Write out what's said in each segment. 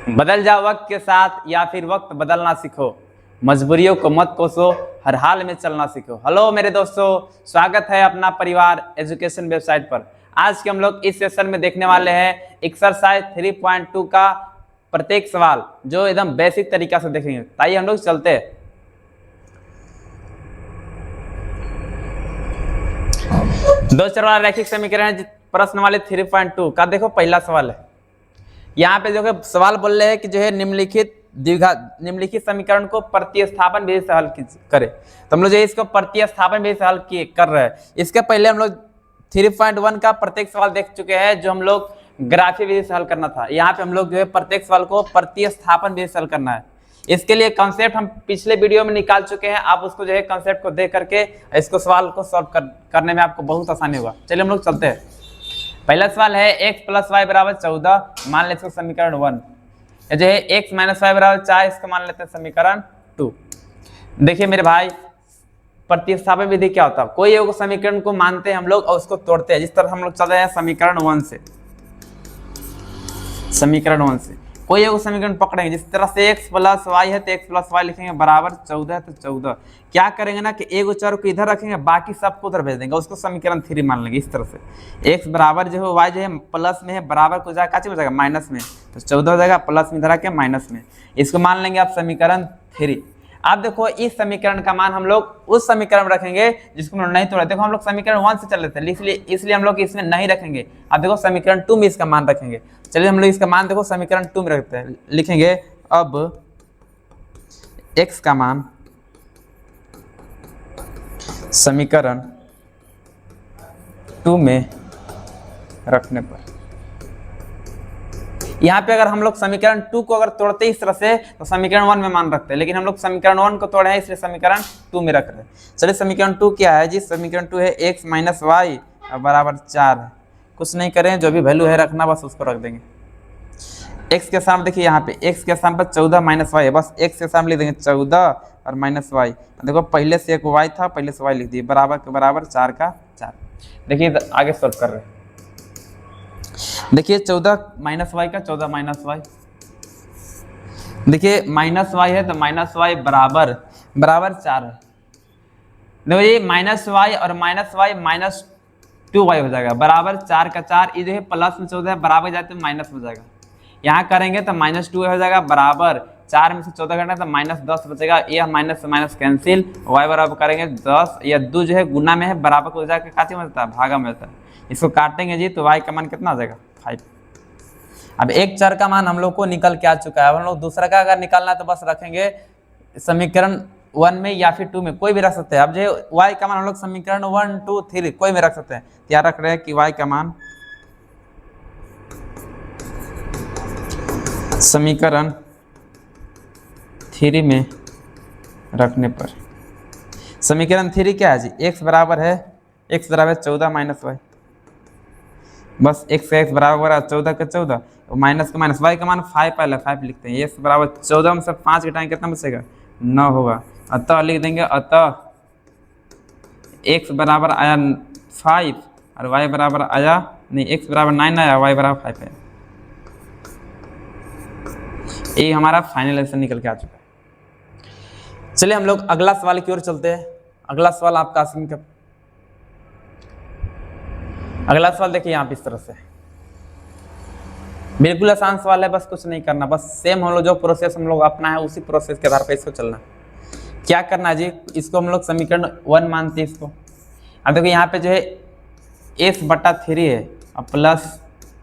बदल जाओ वक्त के साथ या फिर वक्त बदलना सीखो, मजबूरियों को मत कोसो, हर हाल में चलना सीखो। हेलो मेरे दोस्तों, स्वागत है अपना परिवार एजुकेशन वेबसाइट पर। आज के हम लोग इस सेशन में देखने वाले हैं एक्सरसाइज 3.2 का प्रत्येक सवाल, जो एकदम बेसिक तरीका से देखेंगे। ताइए हम लोग चलते हैं। दो चर वाला रैखिक समीकरण प्रश्न वाले 3.2 का देखो पहला सवाल है। यहाँ पे जो है सवाल बोल रहे हैं कि जो है निम्नलिखित समीकरण को प्रतिस्थापन विधि से हल करें। तो हम लोग जो है इसको प्रतिस्थापन विधि से हल कर रहे हैं। इसके पहले हम लोग 3.1 का प्रत्येक सवाल देख चुके हैं, जो हम लोग ग्राफीय विधि से हल करना था। यहाँ पे हम लोग जो है प्रत्येक सवाल को प्रतिस्थापन विधि से हल करना है। इसके लिए कंसेप्ट हम पिछले वीडियो में निकाल चुके हैं। आप उसको जो है कंसेप्ट को देख करके इसको सवाल को सॉल्व करने में आपको बहुत आसानी होगा। चलिए हम लोग चलते हैं। पहला सवाल है x + y = 14, मान लेते हैं समीकरण 1। जो है x - y = 4, इसको मान लेते हैं समीकरण 2। देखिए मेरे भाई, प्रतिस्थापन विधि क्या होता है? कोई एक समीकरण को मानते हैं हम लोग और उसको तोड़ते हैं। जिस तरह हम लोग चल रहे हैं समीकरण 1 से, कोई एक समीकरण पकड़ेंगे। जिस तरह से x + y है तो x + y लिखेंगे बराबर 14, तो 14 क्या करेंगे ना कि एक चर को इधर रखेंगे, बाकी सबको उधर भेज देंगे, उसको समीकरण 3 मान लेंगे। इस तरह से x बराबर जो है y जो है प्लस में है, बराबर को जाएगा काचे में जाएगा माइनस में, तो 14 हो जाएगा, प्लस में इधर आके माइनस में। इसको मान लेंगे आप समीकरण 3। आप देखो इस समीकरण का मान हम लोग उस समीकरण में रखेंगे जिसको हम लोग नहीं तोड़ा। देखो हम लोग समीकरण 1 से चल रहे थे, इसलिए हम लोग इसमें नहीं रखेंगे। आप देखो समीकरण 2 में इसका मान रखेंगे। चलिए हम लोग इसका मान देखो समीकरण 2 में रखते हैं। लिखेंगे अब x का मान समीकरण 2 में रखने पर, यहाँ पे अगर हम लोग समीकरण 2 को अगर तोड़ते इस तरह से तो समीकरण 1 में मान रखते हैं, लेकिन हम लोग समीकरण 1 को तोड़े हैं इसलिए समीकरण 2 में रख रहे हैं। चलिए समीकरण 2 क्या है जी? समीकरण 2 है x - y बराबर 4 है। कुछ नहीं करें, जो भी वैल्यू है रखना बस उसको रख देंगे। x के सामने देखिए, यहाँ पे x के सामने 14 - y है, बस x के सामने लिख देंगे 14 और -y। देखो पहले से एक y था, पहले से y लिख दिए, बराबर के बराबर 4 का 4। देखिए आगे सॉल्व कर रहे हैं। देखिए 14 - y का 14 - y, देखिए -y है तो -y बराबर 4 है। देखो ये -y और -y -2y हो जाएगा, बराबर 4 का 4। ये जो है प्लस में 14 है, बराबर जाते तो माइनस हो जाएगा। यहाँ करेंगे तो -2 हो जाएगा, बराबर 4 में से 14 घटाना तो -10 बचेगा। ये माइनस से माइनस कैंसिल, y बराबर करेंगे 10, या 2 जो है गुना में है, बराबर को जाकर काटे में होता है, भागा में होता है। इसको काटेंगे जी तो y का मान कितना आ जाएगा? 5। अब एक चर का मान हम लोग को निकल के आ चुका है। अब हम लोग दूसरा का अगर निकालना है तो बस रखेंगे समीकरण 1 में या फिर 2 में, कोई भी रख सकते हैं। अब जो y का मान हम लोग समीकरण 1, 2, 3 कोई में रख सकते हैं। क्या रख रहे हैं कि y का मान समीकरण 3 में रखने पर, समीकरण 3 क्या है जी? x बराबर 14 - y, बस x का x बराबर 14 का 14, माइनस का माइनस, y का मान 5 पहले 5 लिखते हैं। x बराबर 14 में से 5 घटाएंगे कितना बचेगा? 9 होगा। अतः लिख देंगे, अतः x बराबर आया 5 और y बराबर आया नहीं, x बराबर 9 आया, y बराबर 5 आया। ये हमारा फाइनल आंसर निकल के आ चुका है। चलिए हम लोग अगला सवाल की ओर चलते हैं। अगला सवाल आपका अगला सवाल देखिए यहाँ पे इस तरह से, बिल्कुल आसान सवाल है, बस कुछ नहीं करना, बस सेम हम लोग जो प्रोसेस हम लोग अपना है उसी प्रोसेस के आधार पर इसको चलना। क्या करना है जी? इसको हम लोग समीकरण 1 मानते हैं इसको। अब देखो यहाँ पे जो है s/3 है और प्लस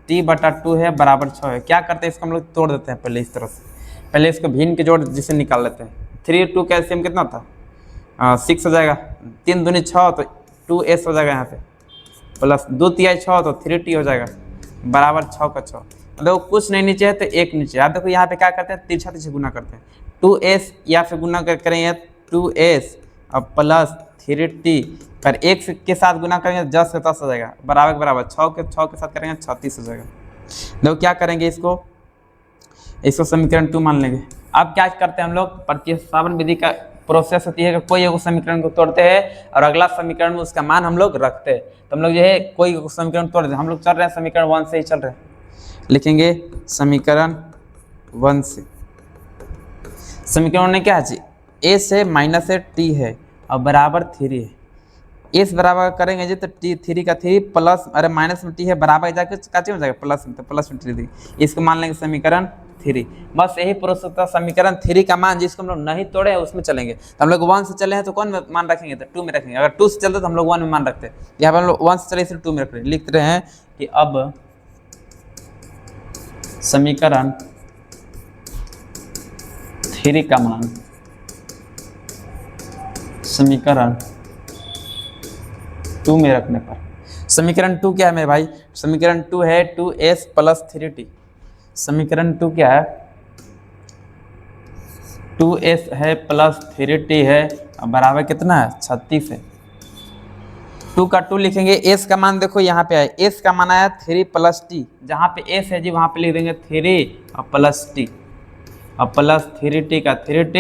t/2 है, बराबर 6 है। क्या करते हैं? इसको हम लोग तोड़ देते हैं पहले इस तरह से। पहले इसको भिन्न के जोड़ जिसे निकाल लेते हैं। 3 2 का एलसीएम कितना था? 6 हो जाएगा, 3 दूनी 6 तो 2s हो जाएगा, यहाँ पे प्लस 2 तिहाई 6 तो 3t हो जाएगा, बराबर 6 का 6। देखो कुछ नहीं नीचे है तो 1 नीचे। आप देखो यहाँ पे क्या करते हैं? तिरछा तिरछा गुना करते हैं। 2s या फिर गुना करेंगे 2s और प्लस 3t पर 1 के साथ गुना करेंगे 10 से 10 हो जाएगा, बराबर के बराबर 6 के साथ करेंगे 36 हो जाएगा। देखो क्या करेंगे, इसको समीकरण 2 मान लेंगे। अब क्या करते हैं हम लोग? प्रतिस्थापन विधि का प्रोसेस होती है कि कोई एक समीकरण को तोड़ते हैं और अगला समीकरण में उसका मान हम लोग रखते हैं। तो हम लोग जो है कोई समीकरण तोड़ देते हैं। हम लोग चल रहे हैं समीकरण 1 से ही चल रहे हैं। लिखेंगे समीकरण 1 से। समीकरण ने क्या है, a से माइनस है t है और बराबर 3 है। इस बराबर करेंगे जी तो t 3 का 3 प्लस, अरे माइनस में t है बराबर जाके काचे हो जाएगा प्लस में, तो प्लस में 3 इसको मान लेंगे समीकरण 3। बस यही प्रोसेस था। समीकरण 3 का मान जिसको हम लोग नहीं तोड़े हैं उसमें चलेंगे। तो हम लोग 1 से चले हैं तो कौन में मान रखेंगे, तो 2 में रखेंगे। अगर 2 से चलते तो हम लोग 1 में मान रखते हैं। यहाँ पर हम लोग 1 से चले इसलिए 2 में रख रहे हैं। लिख रहे हैं कि अब समीकरण 3 का मान समीकरण 2 में रखने पर, समीकरण 2 क्या है मेरे भाई, समीकरण 2 है 2s प्लस 3t। समीकरण 2 क्या है, 2s है प्लस 3t है और बराबर कितना है 36 है। 2 का 2 लिखेंगे, s का मान देखो यहाँ पे है, s का मान आया 3 प्लस t, जहाँ पे s है जी वहाँ पे लिख देंगे 3 और प्लस t और प्लस 3t का 3t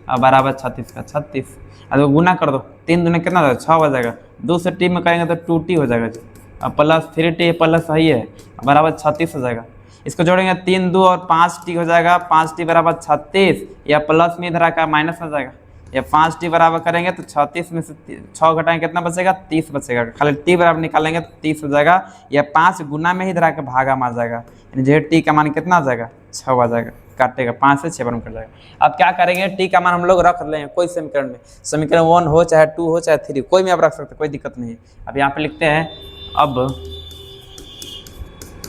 और बराबर 36 का 36। अब तो गुना कर दो, 3 दूना कितना हो जाएगा 6 हो जाएगा, 2 से t में करेंगे तो 2t हो जाएगा जी, अब प्लस 3t प्लस सही है बराबर 36 हो जाएगा। इसको जोड़ेंगे 3 2 और 5t हो जाएगा, 5t बराबर 36 या प्लस में इधर आकर माइनस हो जाएगा, या 5t बराबर करेंगे तो 36 में से 6 घटाएंगे कितना बचेगा 30 बचेगा, खाली t बराबर निकालेंगे तो 30 हो जाएगा, या 5 गुना में ही इधर आकर भागा मार जाएगा, यानी जो t का मान कितना आ जाएगा 6 आ जाएगा, काटेगा 5 से 6 पर कट जाएगा। अब क्या करेंगे, t का मान हम लोग रख लेंगे कोई समीकरण में, समीकरण 1 हो चाहे 2 हो चाहे 3 कोई में आप रख सकते हैं, कोई दिक्कत नहीं है। अब यहाँ पे लिखते हैं अब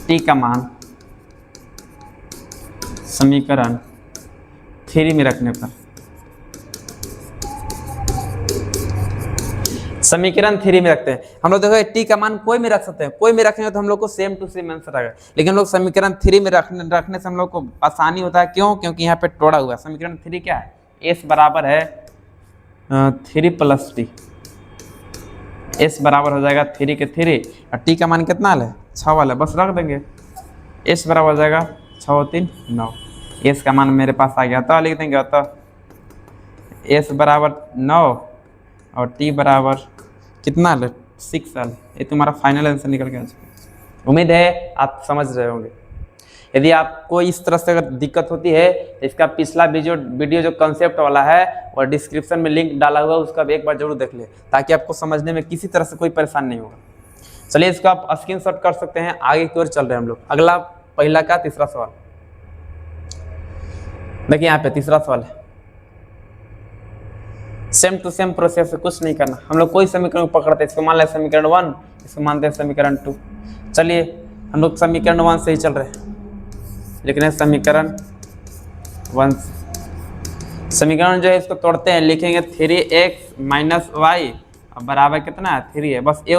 t का मान समीकरण 3 में रखने पर, समीकरण 3 में रखते हैं हम लोग। देखो t का मान कोई में रख सकते हैं, कोई में रखेंगे तो हम लोग को सेम टू सेम आंसर आएगा, लेकिन हम लोग समीकरण 3 में रखने से हम लोग को आसानी होता है। क्यों, क्योंकि यहाँ पे तोड़ा हुआ है। समीकरण 3 क्या है, s बराबर है 3 प्लस t, s बराबर हो जाएगा 3 के 3 और t का मान कितना है 6 वाला, बस रख देंगे, s बराबर हो जाएगा 6 और 3 9, s का मान मेरे पास आ गया था, लिख देंगे तो s बराबर 9 और t बराबर कितना है 6 साल। ये तुम्हारा फाइनल आंसर निकल गया। उम्मीद है आप समझ रहे होंगे। यदि आपको इस तरह से अगर दिक्कत होती है तो इसका पिछला वीडियो जो कंसेप्ट वाला है और डिस्क्रिप्शन में लिंक डाला हुआ है उसका भी एक बार जरूर देख ले, ताकि आपको समझने में किसी तरह से कोई परेशानी नहीं होगा। चलिए इसका आप स्क्रीनशॉट कर सकते हैं। आगे की ओर चल रहे हैं हम लोग। अगला पहला का तीसरा सवाल देखिए, यहाँ पे तीसरा सवाल है, सेम टू सेम प्रोसेस से कुछ नहीं करना। हम लोग कोई समीकरण पकड़ते हैं, इसको मान लें समीकरण 1, इसको मानते हैं समीकरण 2। चलिए हम लोग समीकरण 1 से ही चल रहे हैं, लिख रहे हैं समीकरण 1। समीकरण जो है इसको तोड़ते हैं, लिखेंगे 3x माइनस वाई बराबर कितना है 3 है, बस ए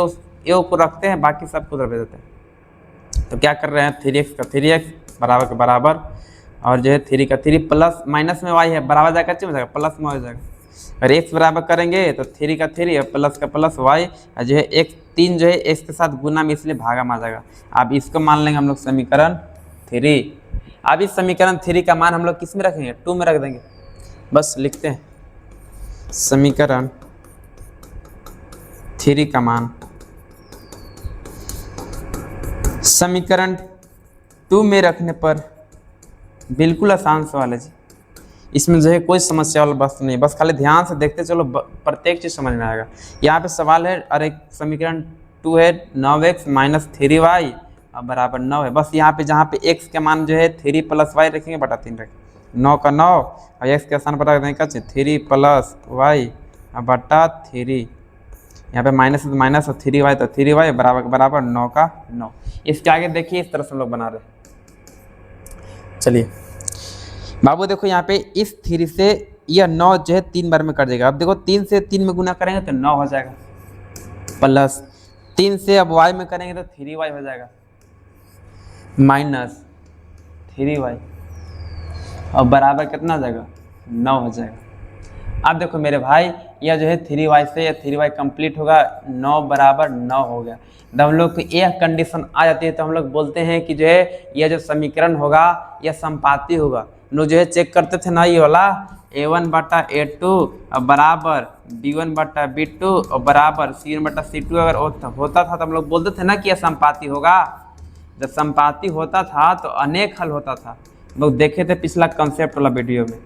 को रखते हैं, बाकी सब को उधर भेज देते हैं। तो क्या कर रहे हैं 3x का 3x बराबर के बराबर और जो है 3 का 3 प्लस माइनस में y है बराबर जाकर हो जाएगा प्लस में हो जाएगा। अगर x बराबर करेंगे तो 3 का 3 और प्लस का प्लस y और जो है x 3 जो है x के साथ गुना में इसलिए भागा मार जाएगा। अब इसको मान लेंगे हम लोग समीकरण 3। अब इस समीकरण 3 का मान हम लोग किस में रखेंगे 2 में रख देंगे। बस लिखते हैं समीकरण 3 का मान समीकरण 2 में रखने पर बिल्कुल आसान सवाल है जी, इसमें जो है कोई समस्या वाला बस नहीं, बस खाली ध्यान से देखते चलो प्रत्येक चीज़ समझ में आएगा। यहाँ पे सवाल है, अरे समीकरण 2 है 9x माइनस 3y बराबर 9 है। बस यहाँ पे जहाँ पे x के मान जो है 3 प्लस y रखेंगे बटा 3 रखेंगे, 9 का 9 और x के आसान बता देंगे क्या 3 प्लस y बटा 3, यहाँ पे माइनस तो माइनस और 3y तो 3y बराबर 9 का 9। इसके आगे देखिए इस तरह से हम लोग बना रहे हैं। चलिए बाबू देखो यहाँ पे इस 3 से यह 9 जो है 3 बार में कर देगा। अब देखो 3 से 3 में गुना करेंगे तो 9 हो जाएगा, प्लस 3 से अब y में करेंगे तो 3y हो जाएगा, माइनस 3y और बराबर कितना हो जाएगा 9 हो जाएगा। अब देखो मेरे भाई यह जो है 3y से यह 3y कंप्लीट होगा, 9 बराबर 9 हो गया। जब हम लोग को यह कंडीशन आ जाती है तो हम लोग बोलते हैं कि जो है यह जो समीकरण होगा यह संपाती होगा। लोग जो है चेक करते थे ना ये वाला a1 बटा a2 और बराबर b1 बटा b2 और बराबर c1 बटा c2 अगर होता था तो हम लोग बोलते थे ना कि यह संपाती होगा। जब संपाती होता था तो अनेक हल होता था, लोग देखे थे पिछला कंसेप्ट वाला वीडियो में,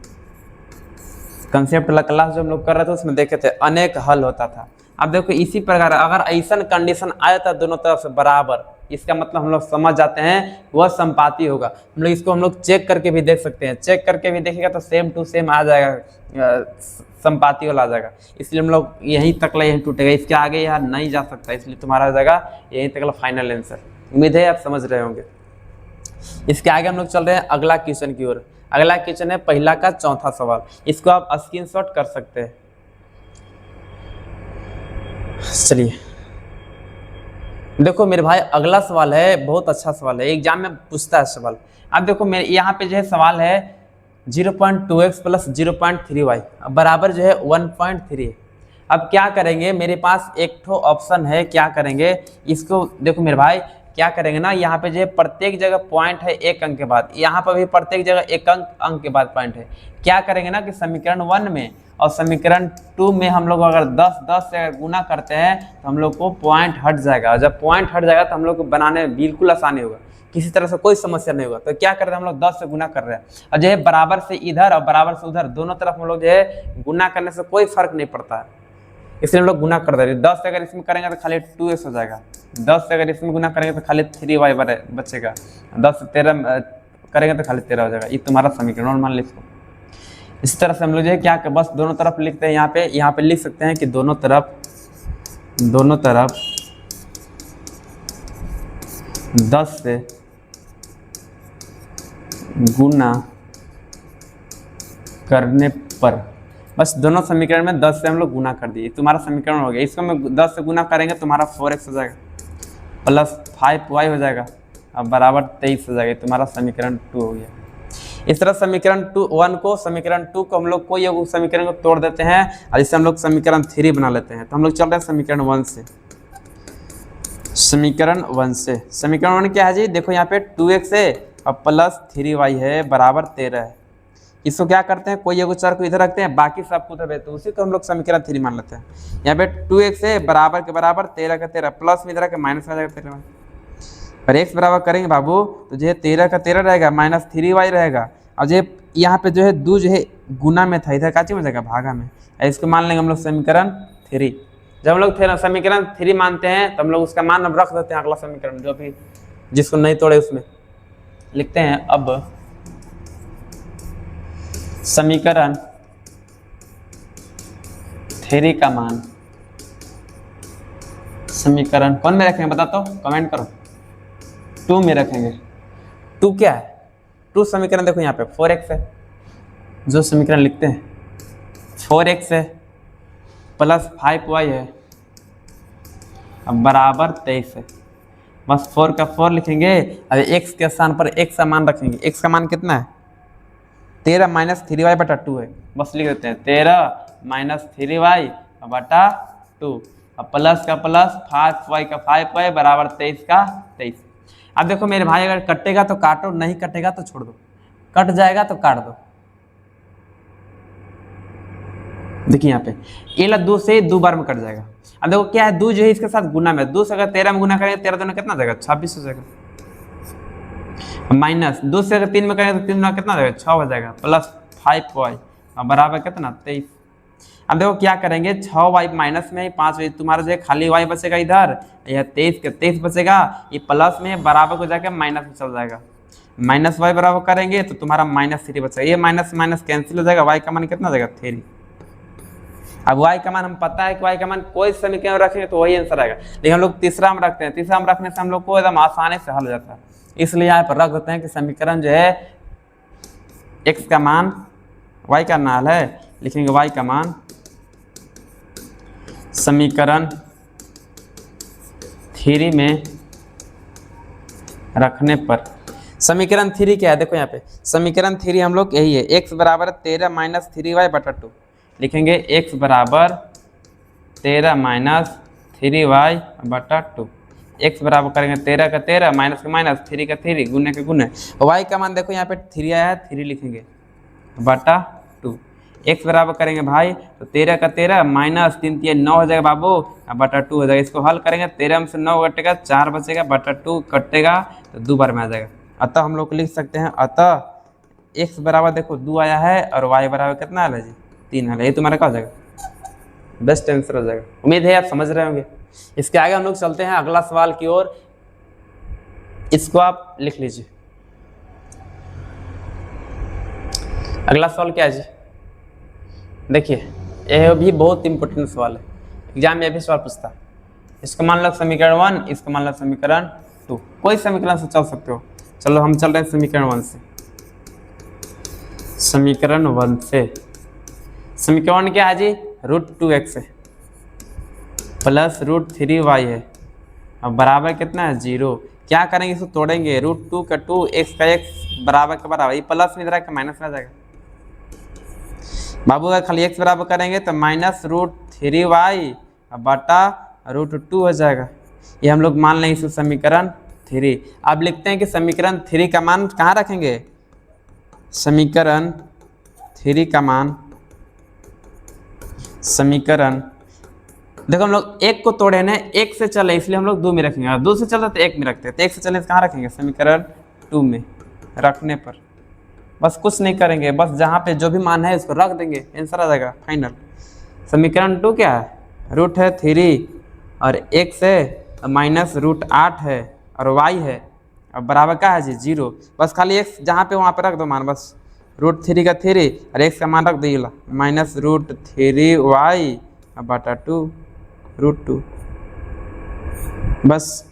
कंसेप्ट वाला क्लास जो हम लोग कर रहे थे उसमें देखे थे अनेक हल होता था। अब देखो इसी प्रकार अगर ऐसा कंडीशन आया था दोनों तरफ से बराबर, इसका मतलब हम लोग समझ जाते हैं वह संपाती होगा। हम लोग इसको हम लोग चेक करके भी देख सकते हैं, चेक करके भी देखेगा तो सेम टू सेम आ जाएगा, संपाती वाला आ जाएगा। इसलिए हम लोग यहीं तक यहीं टूटेगा, इसके आगे यहाँ नहीं जा सकता, इसलिए तुम्हारा हो जाएगा यहीं तक फाइनल आंसर। उम्मीद है आप समझ रहे होंगे। इसके आगे हम लोग चल रहे हैं अगला क्वेश्चन की ओर। अगला क्वेश्चन है पहला का चौथा सवाल, इसको आप स्क्रीनशॉट कर सकते हैं। चलिए देखो मेरे भाई अगला सवाल है, बहुत अच्छा सवाल है, एग्जाम में पूछता है सवाल। अब देखो मेरे यहाँ पे जो है सवाल है 0.2x प्लस 0.3y बराबर जो है 1.3। अब क्या करेंगे, मेरे पास एक ठो ऑप्शन है, क्या करेंगे इसको देखो मेरे भाई, क्या करेंगे ना, यहाँ पे जो है प्रत्येक जगह पॉइंट है एक अंक के बाद, यहाँ पर भी प्रत्येक जगह एक अंक के बाद पॉइंट है। क्या करेंगे ना कि समीकरण 1 में और समीकरण 2 में हम लोग अगर 10 से गुना करते हैं तो हम लोग को पॉइंट हट जाएगा। जब पॉइंट हट जाएगा तो हम लोग को बनाने में बिल्कुल आसानी होगा, किसी तरह से कोई समस्या नहीं होगा। तो क्या कर रहे हैं हम लोग 10 से गुना कर रहे हैं, और जो है बराबर से इधर और बराबर से उधर दोनों तरफ हम लोग जो है गुना करने से कोई फर्क नहीं पड़ता है, इसलिए हम लोग गुना कर दे रहे हैं। 10 से अगर इसमें करेंगे तो खाली 2x हो जाएगा, 10 से अगर इसमें गुना करेंगे तो खाली 3y बचेगा, 10 से 13 करेंगे तो खाली 13 हो जाएगा। ये तुम्हारा समीकरण और मान लो इसको। इस तरह से हम लोग जो है क्या बस दोनों तरफ लिखते हैं, यहाँ पे लिख सकते हैं कि दोनों तरफ 10 से गुना करने पर, बस दोनों समीकरण में 10 से हम लोग गुना कर दिए, तुम्हारा समीकरण हो गया। इसको में 10 से गुना करेंगे तुम्हारा 4x हो जाएगा प्लस 5y हो जाएगा अब बराबर 23 हो जाएगा, तुम्हारा समीकरण 2 हो गया। इस तरह समीकरण 1 को समीकरण 2 को हम लोग कोई एक समीकरण को तोड़ देते हैं और इससे हम लोग समीकरण 3 बना लेते हैं। तो हम लोग चल रहे हैं समीकरण 1 से। समीकरण 1 क्या है जी, देखो यहाँ पे 2x है और प्लस 3y है बराबर 13 है। इसको क्या करते हैं, कोई एक चर को इधर रखते हैं, बाकी सब को उधर, तो उसी को हम लोग समीकरण 3 मान लेते हैं। यहाँ पे 2x है बराबर के बराबर 13 का 13 प्लस में इधर के माइनस आ जाएगा 13 पर x बराबर करेंगे बाबू तो जो है 13 का 13 रहेगा माइनस 3y रहेगा, और जो यहाँ पे जो है 2 जो है गुना में था, इधर काची में जाएगा भागा में, इसको मान लेंगे हम लोग समीकरण 3। जब हम लोग समीकरण 3 मानते हैं तो हम लोग उसका मान अब रख देते हैं अगला समीकरण जो भी जिसको नहीं तोड़े उसमें लिखते हैं। अब समीकरण 3 का मान समीकरण कौन में रखेंगे बता तो कमेंट करो, 2 में रखेंगे। 2 क्या है, 2 समीकरण देखो यहाँ पे 4x है, जो समीकरण लिखते हैं 4x है प्लस 5y है अब बराबर 23 है, बस 4 का 4 लिखेंगे और x के स्थान पर x का मान रखेंगे। x का मान कितना है 13 माइनस 3y बटा 2 है, बस लिख देते हैं 13 माइनस 3y बटा 2 अब प्लस का प्लस 5y का 5y बराबर 23 का 23। अब देखो मेरे भाई अगर कटेगा तो काटो, नहीं कटेगा तो छोड़ दो, कट जाएगा तो काट दो। देखिए यहाँ पे ये 2 से 2 बार में कट जाएगा। अब देखो क्या है 2 जो है इसके साथ गुना में, 2 से अगर 13 में गुना करेंगे 13 दूना कितना जाएगा 26 हो जाएगा, माइनस 2 से अगर 3 में करेंगे तो 3 दूना कितना जाएगा 6 हो जाएगा प्लस 5y बराबर कितना 23। अब देखो क्या करेंगे 6y माइनस में 5y तुम्हारा जो है खाली y बचेगा इधर, यह 23 के 23 बचेगा, ये प्लस में बराबर को जाकर माइनस में चल जाएगा, माइनस y बराबर करेंगे तो तुम्हारा माइनस 3 बचेगा, ये माइनस माइनस कैंसिल हो जाएगा, y का मान कितना जाएगा 3। अब y का मान हम पता है कि y का मान कोई समीकरण रखेंगे तो वही आंसर आएगा, लेकिन हम लोग तीसरा में रखते हैं, तीसरा में रखने से हम लोग को एकदम आसानी से हल हो जाता है, इसलिए यहाँ पर रख देते हैं कि समीकरण जो है x का मान y का नाल है, लिखेंगे y का मान समीकरण 3 में रखने पर। समीकरण 3 क्या है देखो यहाँ पे समीकरण 3 हम लोग यही है, x बराबर 13 माइनस 3y बटा 2, लिखेंगे x बराबर 13 माइनस 3y बटा 2, x बराबर करेंगे 13 का 13 माइनस का माइनस 3 का 3 गुने के गुने, y का मान देखो यहाँ पे 3 आया है 3 लिखेंगे बटा 2, x बराबर करेंगे भाई तो 13 का 13 माइनस 3 3 9 हो जाएगा बाबू बटा 2 हो जाएगा। इसको हल करेंगे 13 में से 9 कटेगा 4 बचेगा बटा 2 कटेगा तो 2 बार में आ जाएगा। अतः हम लोग लिख सकते हैं अतः x बराबर देखो 2 आया है और y बराबर कितना आया जी 3 आया, ये तुम्हारा क्या हो जाएगा, बेस्ट आंसर हो जाएगा। उम्मीद है आप समझ रहे होंगे। इसके आगे हम लोग चलते हैं अगला सवाल की ओर, इसको आप लिख लीजिए। अगला सवाल क्या है जी, देखिए यह भी बहुत इंपॉर्टेंट सवाल है, एग्जाम में भी सवाल पूछता है। इसको मान लो समीकरण 1, इसको मान लो समीकरण 2, कोई समीकरण से चल सकते हो। चलो हम चल रहे हैं समीकरण 1 से। समीकरण 1 से, समीकरण क्या है जी, √2x है प्लस √3y है, अब बराबर कितना है 0। क्या करेंगे, इसको तोड़ेंगे, √2 का 2, x का x बराबर के बराबर, ये प्लस में इधर आके माइनस में आ जाएगा बाबू। अगर खाली x बराबर करेंगे तो -√3y बटा √2 हो जाएगा। ये हम लोग मान लेंगे इस समीकरण 3। अब लिखते हैं कि समीकरण 3 का मान कहाँ रखेंगे, समीकरण 3 का मान, समीकरण देखो हम लोग एक को तोड़े ना, एक से चले इसलिए हम लोग 2 में रखेंगे, और 2 से चलते तो 1 में रखते हैं, तो 1 से चले कहाँ रखेंगे, समीकरण 2 में रखने पर बस कुछ नहीं करेंगे, बस जहाँ पे जो भी मान है उसको रख देंगे, आंसर आ जाएगा फाइनल। समीकरण 2 क्या है, रूट है 3 और x है -√8 है और y है, अब बराबर क्या है जी 0। बस खाली x जहाँ पे वहाँ पे रख दो मान, बस √3 का 3 और x का मान रख दीजिएगा -√3y बटा 2 √2, बस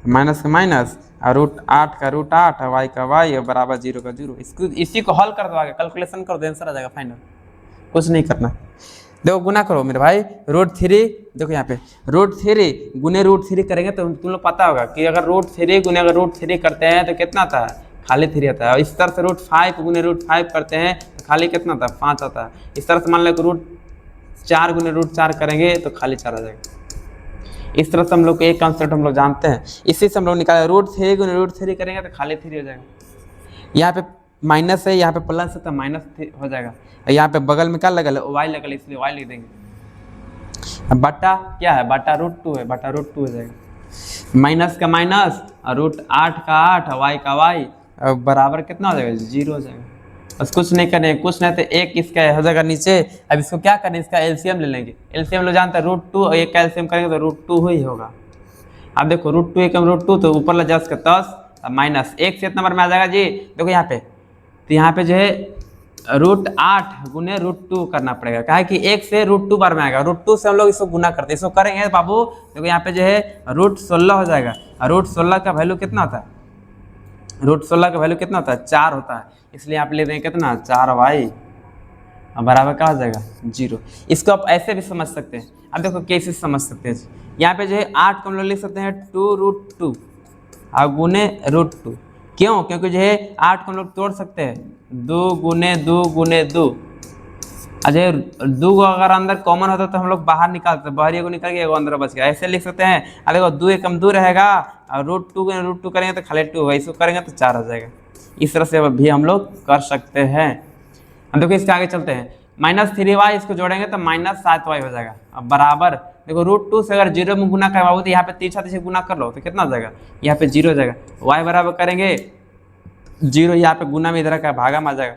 माइनस का माइनस और √8 का √8 और y का y और बराबर 0 का 0। इसको इसी को हल कर दो, आगे कैलकुलेशन कर दो, आंसर आ जाएगा फाइनल, कुछ नहीं करना। देखो गुना करो मेरे भाई, √3 देखो यहाँ पे √3 गुने √3 करेंगे तो तुम लोग पता होगा कि अगर √3 गुने अगर √3 करते हैं तो कितना आता है, खाली 3 आता है। और इस तरह से √5 गुने √5 करते हैं तो खाली कितना आता है, 5 आता है। इस तरह से मान लो √4 गुने √4 करेंगे तो खाली 4 आ जाएगा। इस तरह से हम लोग को एक कॉन्सेप्ट हम लोग जानते हैं, इसी से हम लोग निकाले √3 गुने √3 करेंगे तो खाली 3 हो जाएगा। यहाँ पे माइनस है, यहाँ पे प्लस है तो माइनस हो जाएगा, यहाँ पे बगल में क्या लगल है, y लगल, इसलिए y लिख देंगे। बटा क्या है, बटा √2 है, बटा √2 हो जाएगा। माइनस का माइनस और √8 का 8 और y का y बराबर कितना हो जाएगा, 0 हो जाएगा। बस कुछ नहीं करें, कुछ नहीं तो एक इसका हो जाएगा नीचे। अब इसको क्या करें, इसका एलसीएम ले लेंगे। एलसीएम लोग जानते हैं √2 और एक का एलसीएम करेंगे तो √2 ही होगा। अब देखो √2 एकम √2 तो ऊपर ला 10 का 10 माइनस 1 से नंबर में आ जाएगा जी। देखो यहाँ पे, तो यहाँ पे जो है √8 गुने √2 करना पड़ेगा, क्या है कि 1 से √2 बार में आएगा, √2 से हम लोग इसको गुना करते हैं। इसको करेंगे बाबू, देखो यहाँ पे जो है √16 हो जाएगा, और √16 का वैल्यू कितना होता है, √16 का वैल्यू कितना होता है, 4 होता है। इसलिए आप ले देंगे कितना, 4y बराबर क्या हो जाएगा, 0। इसको आप ऐसे भी समझ सकते हैं। अब देखो कैसे समझ सकते हैं, यहाँ पे जो है 8 को हम लोग लिख सकते हैं 2√2 और गुने √2। क्यों, क्योंकि जो है 8 को हम लोग तोड़ सकते हैं, 2 गुने 2 गुने 2। अजय 2 अगर अंदर कॉमन होता तो हम लोग बाहर निकालते, बाहर एगो निकल गया, एगो अंदर बच गया, ऐसे लिख सकते हैं। अरे देखो 2 एकम 2 रहेगा और √2 गुने √2 करेंगे तो खाली 2 होगा, इसको करेंगे तो 4 हो जाएगा। इस तरह से भी हम लोग कर सकते हैं। हम देखो इसके आगे चलते हैं, -3y इसको जोड़ेंगे तो -7y हो जाएगा। अब बराबर देखो √2 से अगर 0 में गुना करवाओ तो यहाँ पे 3 से गुना कर लो तो कितना हो जाएगा, यहाँ पे 0 हो जाएगा। y बराबर करेंगे 0, यहाँ पे गुना में इधर का भागा में आ जाएगा।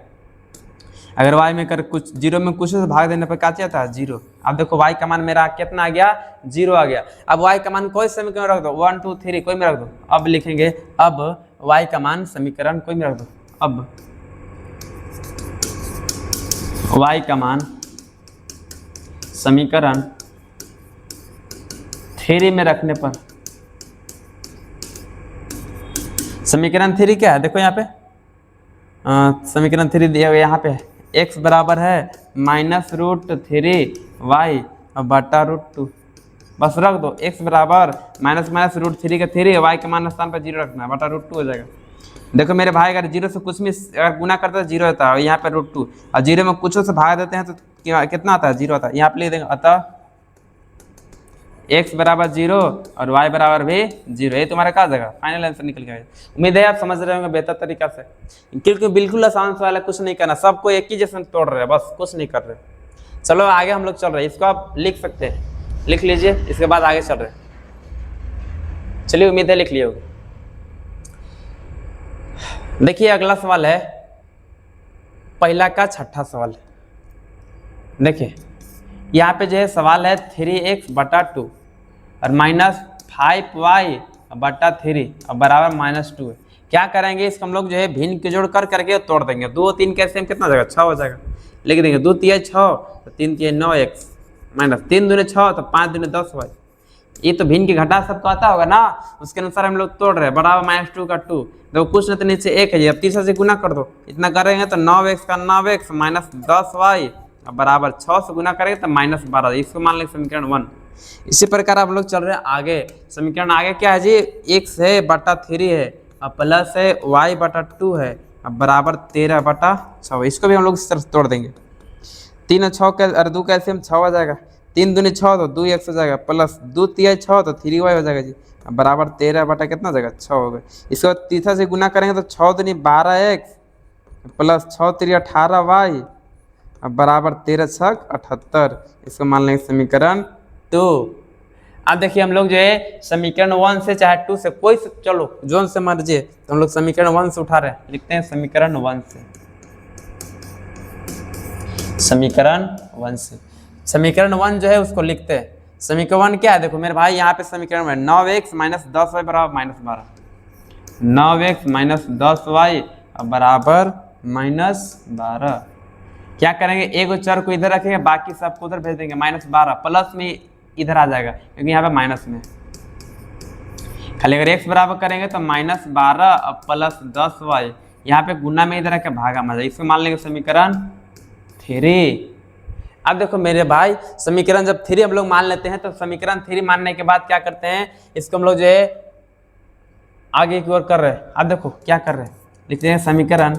अगर y में कर कुछ 0 में कुछ से भाग देने पर क्या आता है, 0। अब देखो y का मान मेरा कितना आ गया, 0 आ गया। अब y का मान कोई समीकरण रख दो, 1 2 3 कोई में रख दो। अब लिखेंगे, अब y का मान समीकरण कोई में रख दो। अब y का मान समीकरण 3 में रखने पर, समीकरण 3 क्या है, देखो यहाँ पे समीकरण 3 दिया हुआ यहाँ पे, x बराबर है -√3y बटा √2। बस रख दो, x बराबर -√3 का 3, y के मान स्थान पर 0 रखना है, बटा √2 हो जाएगा। देखो मेरे भाई, अगर 0 से कुछ में अगर गुना करते हैं 0 होता है, यहाँ पे √2, और 0 में कुछ से भाग देते हैं तो कितना आता है, 0 आता है। यहाँ पे लिख देंगे, अतः x बराबर 0 और y बराबर भी 0। ये तुम्हारा क्या जाएगा, फाइनल आंसर निकल गया। उम्मीद है आप समझ रहे होंगे बेहतर तरीका से, क्योंकि बिल्कुल आसान सवाल है, कुछ नहीं करना, सबको एक ही जैसे तोड़ रहे हैं, बस कुछ नहीं कर रहे। चलो आगे हम लोग चल रहे हैं, इसको आप लिख सकते हैं, लिख लीजिए, इसके बाद आगे चल रहे हैं। चलिए, उम्मीद है लिख लिए होगे। देखिए अगला सवाल है, पहला का छठा सवाल। देखिए यहाँ पे जो है सवाल है 3x/2 और -5y/3 और बराबर -2 है। क्या करेंगे, इसको हम लोग जो है भिन्न के जोड़ कर करके तोड़ देंगे। 2 और 3 कैसे कितना हो जाएगा, 6 हो जाएगा। लिख देंगे 2 तिया 6 तो 3 तिया 9x माइनस 3 दूने 6 तो 5 दूने 10y। ये तो भिन्न की घटा सबको आता होगा ना, उसके अनुसार हम लोग तोड़ रहे हैं। बराबर -2 का 2, देखो कुछ नहीं तो नीचे 1 है, अब तीसरा से गुना कर दो। इतना करेंगे तो 9x का 9x माइनस 10y बराबर 6 से गुना करेंगे तो -12। इसको मान लेंगे समीकरण 1। इसी प्रकार आप लोग चल रहे हैं आगे। समीकरण आगे क्या है जी, x है बटा 3 है और प्लस है y/2 है अब बराबर 13/6। इसको भी हम लोग इस तरह तोड़ देंगे। 3 और 6 और 2 कैसे हम 6 हो जाएगा, 3 दूनी 6 तो 2x हो जाएगा प्लस 2 तिया 6 तो 3y हो जाएगा जी बराबर 13 कितना हो जाएगा 6 हो गया। इसको तीसरा से गुना करेंगे तो 6 दूनी 12x प्लस 6 तिरी 18y अब बराबर 13×6 78। इसको मान लेंगे समीकरण 2। अब देखिए हम लोग जो है समीकरण 1 से चाहे 2 से कोई से, चलो जोन से मर्जी है, तो हम लोग समीकरण 1 से उठा रहे हैं। लिखते हैं समीकरण 1 से, समीकरण 1 से। समीकरण 1 जो है उसको लिखते हैं। समीकरण 1 क्या है, देखो मेरे भाई यहाँ पे समीकरण में 9x माइनस 10y बराबर -12, 9x माइनस 10y बराबर -12। क्या करेंगे, एक चर को इधर रखेंगे बाकी सबको उधर भेज देंगे। -12 प्लस में इधर आ जाएगा क्योंकि यहाँ पे माइनस में। खाली अगर x बराबर करेंगे तो -12 और प्लस 10y, यहाँ पे गुना में इधर आके भागा मजा। इसको मान लेंगे समीकरण 3। अब देखो मेरे भाई समीकरण जब 3 हम लोग मान लेते हैं तो समीकरण 3 मानने के बाद क्या करते हैं, इसको हम लोग जो है आगे की ओर कर रहे हैं। अब देखो क्या कर रहे हैं, लिखते हैं समीकरण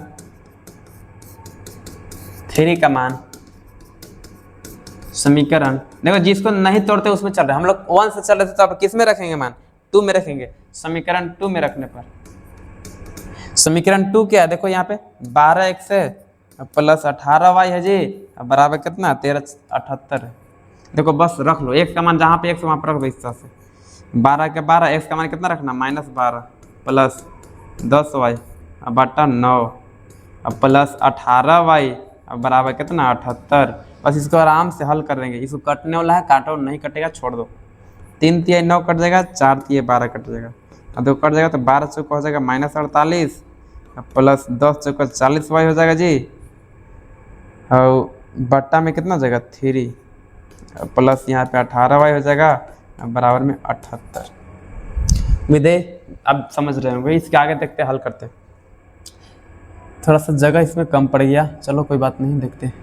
3 का मान, समीकरण देखो जिसको नहीं तोड़ते उसमें चल रहे हैं। हम लोग 1 से चल रहे थे तो आप किस में रखेंगे मान, 2 में रखेंगे। समीकरण 2 में रखने पर समीकरण 2 क्या है, देखो यहाँ पे 12x है प्लस 18y है जी बराबर कितना 13/78 है। देखो बस रख लो x का मान जहाँ पे x वहाँ पर रख दो इस तरह से। 12 के 12 x का मान कितना रखना -12 प्लस 10y बटा 9 प्लस 18y बराबर कितना 78। बस इसको आराम से हल कर देंगे। इसको कटने वाला है, काटो नहीं कटेगा छोड़ दो। 3 तिया 9 कट जाएगा, 4 तिया 12 कट जाएगा। अब देखो कट जाएगा तो 12 चौका हो जाएगा -48 प्लस 10 चौका 40y हो जाएगा जी और बट्टा में कितना हो जाएगा 3 प्लस यहाँ पे 18y हो जाएगा बराबर में 78। उम्मीद है अब समझ रहे होंगे। इसके आगे देखते हैं, हल करते हैं। थोड़ा सा जगह इसमें कम पड़ गया, चलो कोई बात नहीं, देखते हैं।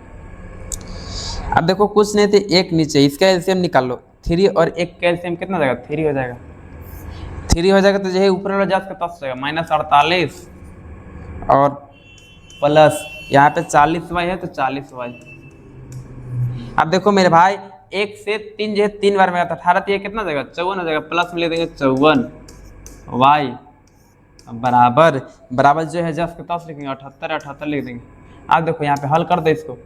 अब देखो कुछ नहीं थे, एक नीचे इसका एलसीएम निकाल लो। 3 और 1 का एलसीएम कितना हो जाएगा 3 हो जाएगा। 3 हो जाएगा तो जो है ऊपर वाला जात का 10 हो जाएगा -48 और प्लस यहाँ पे 40y है तो 40y। अब देखो मेरे भाई 1 से 3 जो है 3 बार में आता है, 18 ये कितना हो जाएगा 54 हो जाएगा। प्लस में ले देंगे 54y बराबर बराबर जो है 10 के 10 लिखेंगे 78 लिख देंगे। अब देखो यहाँ पे हल कर दो इसको,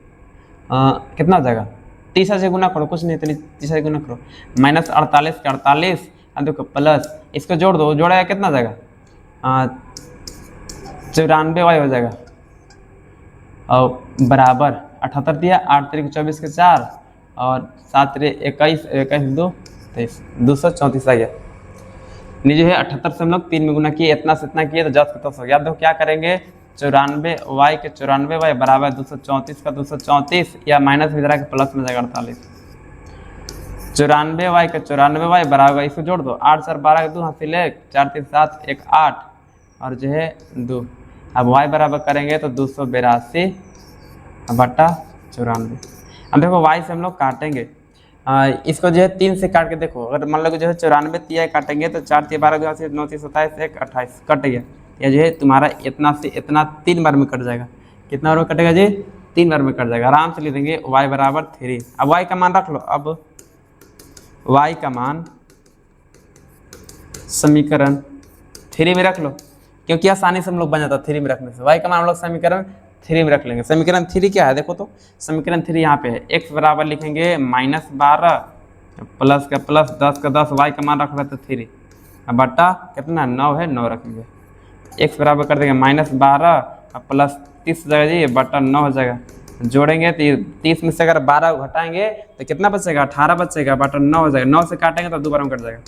कितना हो जाएगा 30 से गुना करो, कुछ नहीं तो 30 से गुना करो -48 के 48। अब देखो प्लस इसको जोड़ दो, जोड़ेगा कितना हो जाएगा 94y हो जाएगा और बराबर 78 दिया 8 3 24 के 4 और 7 3 21 21 2 23 234 आ गया। नीचे है 78 से हम लोग 3 में गुना किए, इतना से इतना किए तो 10 के 10 हो गया। अब देखो क्या करेंगे 94y के 94y बराबर 234 का 234 या माइनस में जरा के प्लस में जाएगा 48। 94y के 94y बराबर इसको जोड़ दो 8 4 12 के 2 हासिल 1 4 3 7 1 8 और जो है 2। अब y बराबर करेंगे तो 282 बटा 94। अब देखो y से हम लोग काटेंगे, इसको जो है 3 से काट के देखो, अगर मान लो जो है 94 तिया काटेंगे तो 4 तिया 12 9 3 27 1 28 कट गया। या जो है तुम्हारा इतना से इतना 3 बार में कट जाएगा। कितना बार में कटेगा जी 3 बार में कट जाएगा। आराम से लिख देंगे y बराबर 3। अब y का मान रख लो। अब y का मान समीकरण 3 में रख लो क्योंकि आसानी से हम लोग बन जाता 3 में रखने से। y का मान हम लोग समीकरण 3 में रख लेंगे। समीकरण 3 क्या है देखो तो, समीकरण 3 यहाँ पे है x बराबर लिखेंगे -12 प्लस का प्लस 10 का 10 y का मान रख रहे थे 3 बटा कितना 9 है 9 रखेंगे। x बराबर कर देंगे -12 और प्लस 30 हो जाएगा जी, बटा 9 हो जाएगा। जोड़ेंगे तो 30 में से अगर 12 घटाएंगे तो कितना बचेगा, 18 बचेगा, बटा 9 हो जाएगा। 9 से काटेंगे तो दोबारा में कट जाएगा।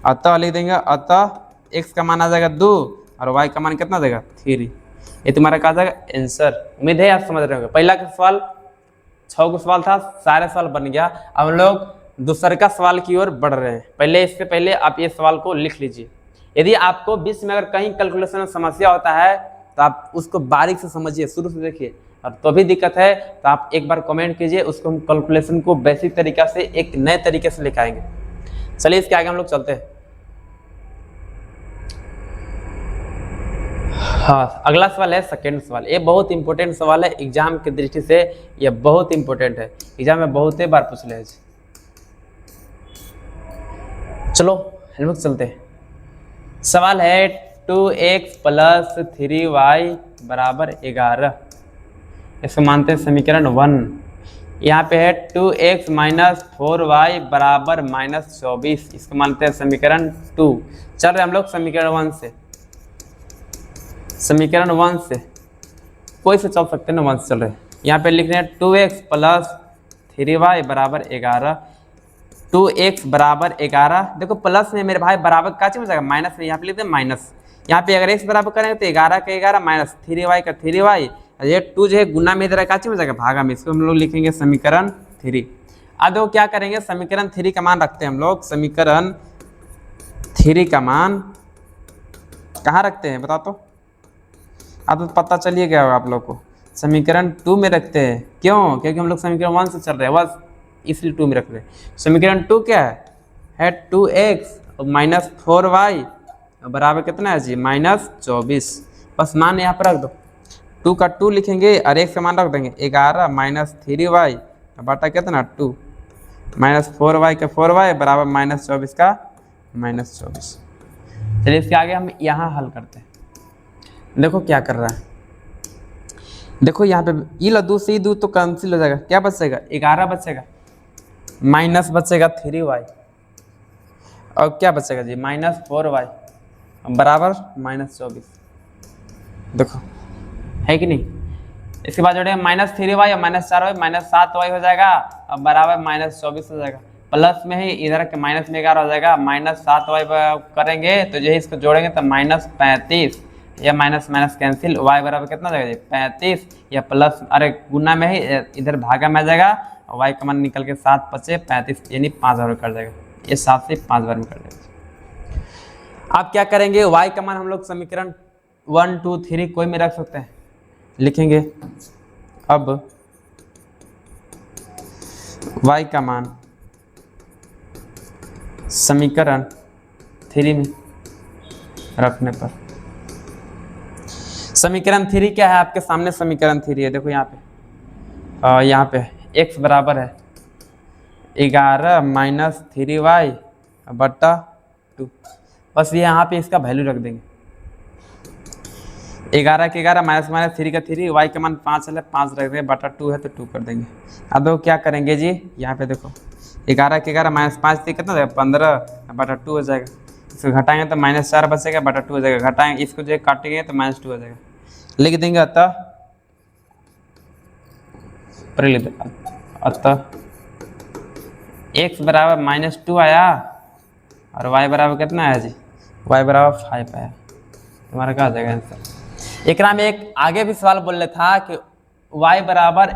अतः लिख देंगे, अतः x का मान आ जाएगा 2 और y का मान कितना देगा 3। ये तुम्हारा कहा जाएगा आंसर। उम्मीद है आप समझ रहे होंगे। पहला का सवाल 6 सवाल था, सारे सवाल बन गया। अब हम लोग दूसरे का सवाल की ओर बढ़ रहे हैं। पहले इससे पहले आप ये सवाल को लिख लीजिए। यदि आपको बीच में अगर कहीं कैलकुलेशन में समस्या होता है तो आप उसको बारीक से समझिए, शुरू से देखिए, और तो भी दिक्कत है तो आप एक बार कमेंट कीजिए, उसको हम कैलकुलेशन को बेसिक तरीका से एक नए तरीके से लिखाएंगे। चलिए इसके आगे हम लोग चलते हैं। हाँ, अगला सवाल है सेकेंड सवाल। ये बहुत इंपॉर्टेंट सवाल है, एग्जाम की दृष्टि से ये बहुत इंपॉर्टेंट है, एग्जाम में बहुत ही बार पूछ ले। चलो हम लोग चलते हैं। सवाल है 2x प्लस 3y बराबर 11। इसको मानते हैं समीकरण 1। यहाँ पे है 2x माइनस 4y बराबर माइनस 24। इसको मानते हैं समीकरण 2। चल रहे हम लोग समीकरण 1 से, समीकरण 1 से कोई से चल सकते हैं ना, 1 से चल रहे हैं। यहाँ पे लिख रहे हैं 2x प्लस 3y बराबर 11। 2x बराबर 11, देखो प्लस में मेरे भाई बराबर का चीज हो जाएगा, माइनस में यहाँ पे लिखते हैं माइनस। यहाँ पे अगर x बराबर करेंगे तो 11 का 11 माइनस 3y का 3y, ये 2 जो है गुना में इधर का चीज हो जाएगा भागा में। इसको हम लोग लिखेंगे समीकरण 3। अब देखो क्या करेंगे, समीकरण 3 का मान रखते हैं हम लोग। समीकरण 3 का मान कहाँ रखते हैं बता तो, अब तो पता चलिए क्या होगा आप लोग को। समीकरण 2 में रखते हैं, क्यों? क्योंकि हम लोग समीकरण 1 से चल रहे हैं, बस इसलिए 2 में रख रहे हैं। समीकरण 2 क्या है 2x माइनस 4y बराबर कितना है जी माइनस 24। बस मान यहाँ पर रख दो, 2 का 2 लिखेंगे और x का मान रख देंगे 11 माइनस 3y बटा कितना 2 माइनस 4y का 4y बराबर माइनस 24 का माइनस 24। चलिए इसके आगे हम यहाँ हल करते हैं। देखो क्या कर रहा है, देखो यहाँ पे ई ला 2 से 2 तो कैंसिल हो जाएगा, क्या बचेगा 11 बचेगा, माइनस बचेगा 3y और क्या बचेगा जी माइनस 4y बराबर माइनस 24। देखो है कि नहीं। इसके बाद जोड़े माइनस 3y और माइनस 4y माइनस 7y हो जाएगा और बराबर माइनस 24 हो जाएगा। प्लस में ही इधर के माइनस में 11 हो जाएगा, माइनस 7y करेंगे तो जो है इसको जोड़ेंगे तो माइनस 35 या माइनस माइनस कैंसिल, y बराबर कितना हो जाएगा जी 35 या प्लस, अरे गुना में ही इधर भागा में आ जाएगा और y का मान निकल के 7 × 5 = 35 यानी 5 बार में कट जाएगा। ये 7 से 5 बार में कट जाएगा। आप क्या करेंगे, y का मान हम लोग समीकरण 1 2 3 कोई में रख सकते हैं, लिखेंगे अब y का मान समीकरण 3 में रखने पर, समीकरण 3 क्या है आपके सामने, समीकरण 3 है देखो यहाँ पे x बराबर है 11 माइनस 3y बटा 2। बस ये यहाँ पे इसका वैल्यू रख देंगे, 11 के 11 माइनस माइनस 3 का 3, y का मान 5 है 5 रख देंगे बटा 2 है तो 2 कर देंगे। अब देखो क्या करेंगे जी, यहाँ पे देखो 11 के 11 माइनस 5 से कितना जाएगा 15 बटा 2 हो जाएगा। इसको घटाएंगे तो माइनस 4 बचेगा बटा 2 हो जाएगा, घटाएंगे इसको जो काटेंगे तो माइनस 2 हो जाएगा। लिख देंगे अतः x बराबर माइनस 2 आया और y बराबर कितना आया जी, y बराबर 5 आया। तुम्हारा क्या आ जाएगा आंसर। एक में एक आगे भी सवाल बोल रहा था कि y बराबर,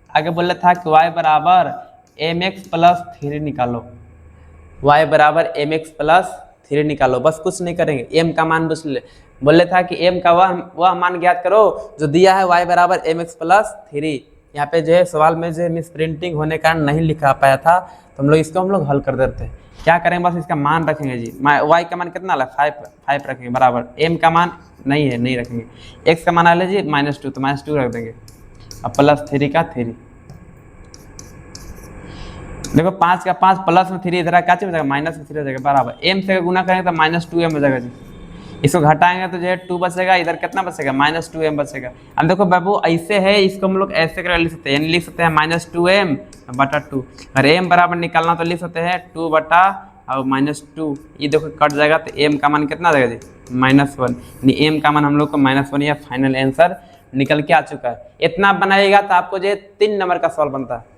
आगे बोल रहा था कि y बराबर mx प्लस 3 निकालो, y बराबर mx प्लस 3 निकालो। बस कुछ नहीं करेंगे, m का मान बोले था कि m का वह मान ज्ञात करो जो दिया है y बराबर mx प्लस 3। यहाँ पे जो है सवाल में जो मिस प्रिंटिंग होने का नहीं लिखा पाया था तो हम लोग इसको हम लोग हल कर देते हैं। क्या करेंगे, बस इसका मान रखेंगे जी, y का मान कितना है 5 रखेंगे बराबर, m का मान नहीं है नहीं रखेंगे, x का मान आ लीजिए -2 तो -2 रख देंगे अब प्लस 3 का 3। देखो 5 का 5 प्लस में 3 इधर क्या हो जाएगा माइनस में 3 हो जाएगा बराबर, m से गुना करेंगे तो -2m हो जाएगा जी। इसको घटाएंगे तो जो है 2 बचेगा, इधर कितना बचेगा -2m बचेगा। अब देखो बाबू ऐसे है, इसको हम लोग ऐसे कर लिख सकते हैं, यानी लिख सकते हैं -2m बटा 2। अगर m बराबर निकालना तो लिख सकते हैं 2 बटा और -2, ये देखो कट जाएगा तो m का मान कितना आ जाएगा जी -1, यानी m का मान हम लोग को -1 या फाइनल आंसर निकल के आ चुका है। इतना बनाइएगा तो आपको जो है 3 नंबर का सवाल बनता है।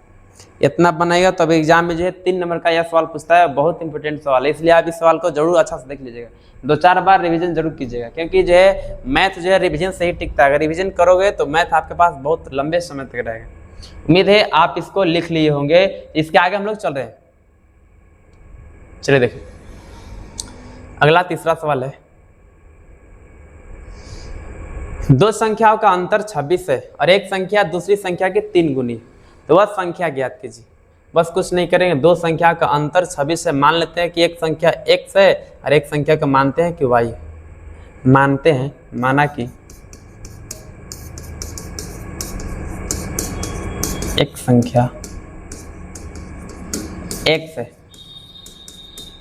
इतना बनाएगा तो अब एग्जाम में जो है 3 नंबर का यह सवाल पूछता है, बहुत इंपॉर्टेंट सवाल है, इसलिए आप इस सवाल को जरूर अच्छा से देख लीजिएगा, 2-4 बार रिवीजन जरूर कीजिएगा, क्योंकि जो है मैथ जो है रिवीजन से ही टिकता है। अगर रिवीजन करोगे तो मैथ आपके पास बहुत लंबे समय तक रहेगा। उम्मीद है आप इसको लिख लिए होंगे। इसके आगे हम लोग चल रहे हैं, चलिए देखिए अगला तीसरा सवाल है। दो संख्याओं का अंतर 26 है और एक संख्या दूसरी संख्या के 3 गुनी, तो वह संख्या ज्ञात कीजिए। बस कुछ नहीं करेंगे, दो संख्या का अंतर 26 है, मान लेते हैं कि एक संख्या x है और एक संख्या को मानते हैं कि y, मानते हैं, माना कि एक संख्या x है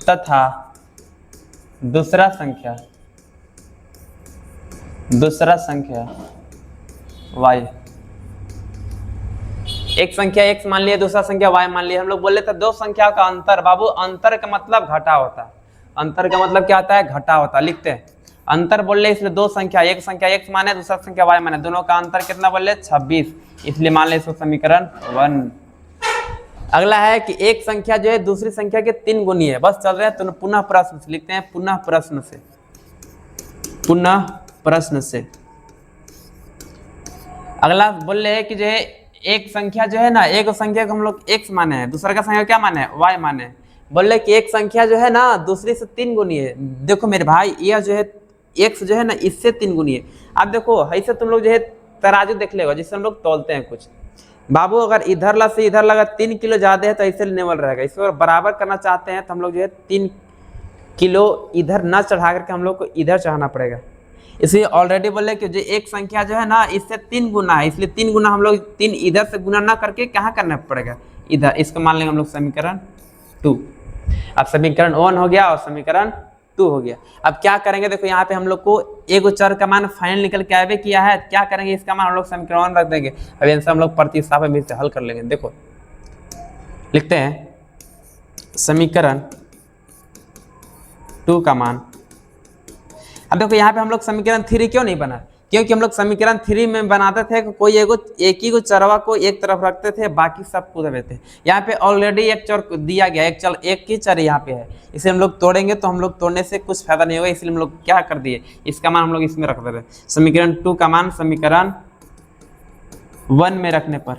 तथा दूसरा संख्या y। एक संख्या x मान लिया, दूसरा संख्या y मान लिया। हम लोग बोले थे दो संख्या का अंतर, बाबू अंतर का मतलब घटा होता है। अंतर का मतलब क्या होता है? घटा होता है। लिखते हैं अंतर बोल रहे इसलिए दो संख्या, एक संख्या x माने दूसरा संख्या y माने, दोनों का अंतर कितना बोल रहे? 26, इसलिए मान ले इसको समीकरण 1। अगला है कि एक संख्या जो है दूसरी संख्या के 3 गुनी है। बस चल रहे हैं तो पुनः प्रश्न से लिखते हैं, पुनः प्रश्न से। अगला बोल रहे हैं कि जो है एक संख्या जो है ना, एक संख्या को हम लोग x माने हैं, दूसरा का संख्या क्या माने? y माने। बोल रहे कि एक संख्या जो है ना दूसरी से 3 गुनी है। देखो मेरे भाई, यह जो है x जो है ना इससे 3 गुनी है। अब देखो ऐसे तुम लोग जो है तराजू देख लेगा जिससे हम लोग तौलते हैं कुछ। बाबू अगर इधर ला से इधर लगा 3 किलो ज्यादा है तो ऐसे लेवल रहेगा। इसको बराबर करना चाहते हैं तो हम लोग जो है 3 किलो इधर ना चढ़ा करके हम लोग को इधर चढ़ाना पड़ेगा। इसलिए ऑलरेडी बोले कि जो एक संख्या जो है ना इससे 3 गुना है, इसलिए 3 गुना हम लोग 3 इधर से गुना ना करके कहाँ करना पड़ेगा? इधर। इसको मान लेंगे हम लोग समीकरण 2। अब समीकरण 1 हो गया और समीकरण 2 हो गया। अब क्या करेंगे? देखो यहाँ पे हम लोग को एक चर का मान फाइनल निकल के आवे किया है, क्या करेंगे? इसका मान हम लोग समीकरण 1 रख देंगे। अब आंसर हम लोग प्रतिस्थापन में से हल कर लेंगे। देखो लिखते हैं समीकरण 2 का मान। अब देखो यहाँ पे हम लोग समीकरण 3 क्यों नहीं बना? क्योंकि हम लोग समीकरण 3 में बनाते थे कोई एक ही को चरवा को एक तरफ रखते थे, बाकी सब कूद देते। यहाँ पे ऑलरेडी एक चर दिया गया, एक ही चर यहाँ पे है, इसे हम लोग तोड़ेंगे तो हम लोग तोड़ने से कुछ फायदा नहीं होगा, इसलिए हम लोग क्या कर दिए, इसका मान हम लोग इसमें रख देते। समीकरण 2 का मान समीकरण 1 में रखने पर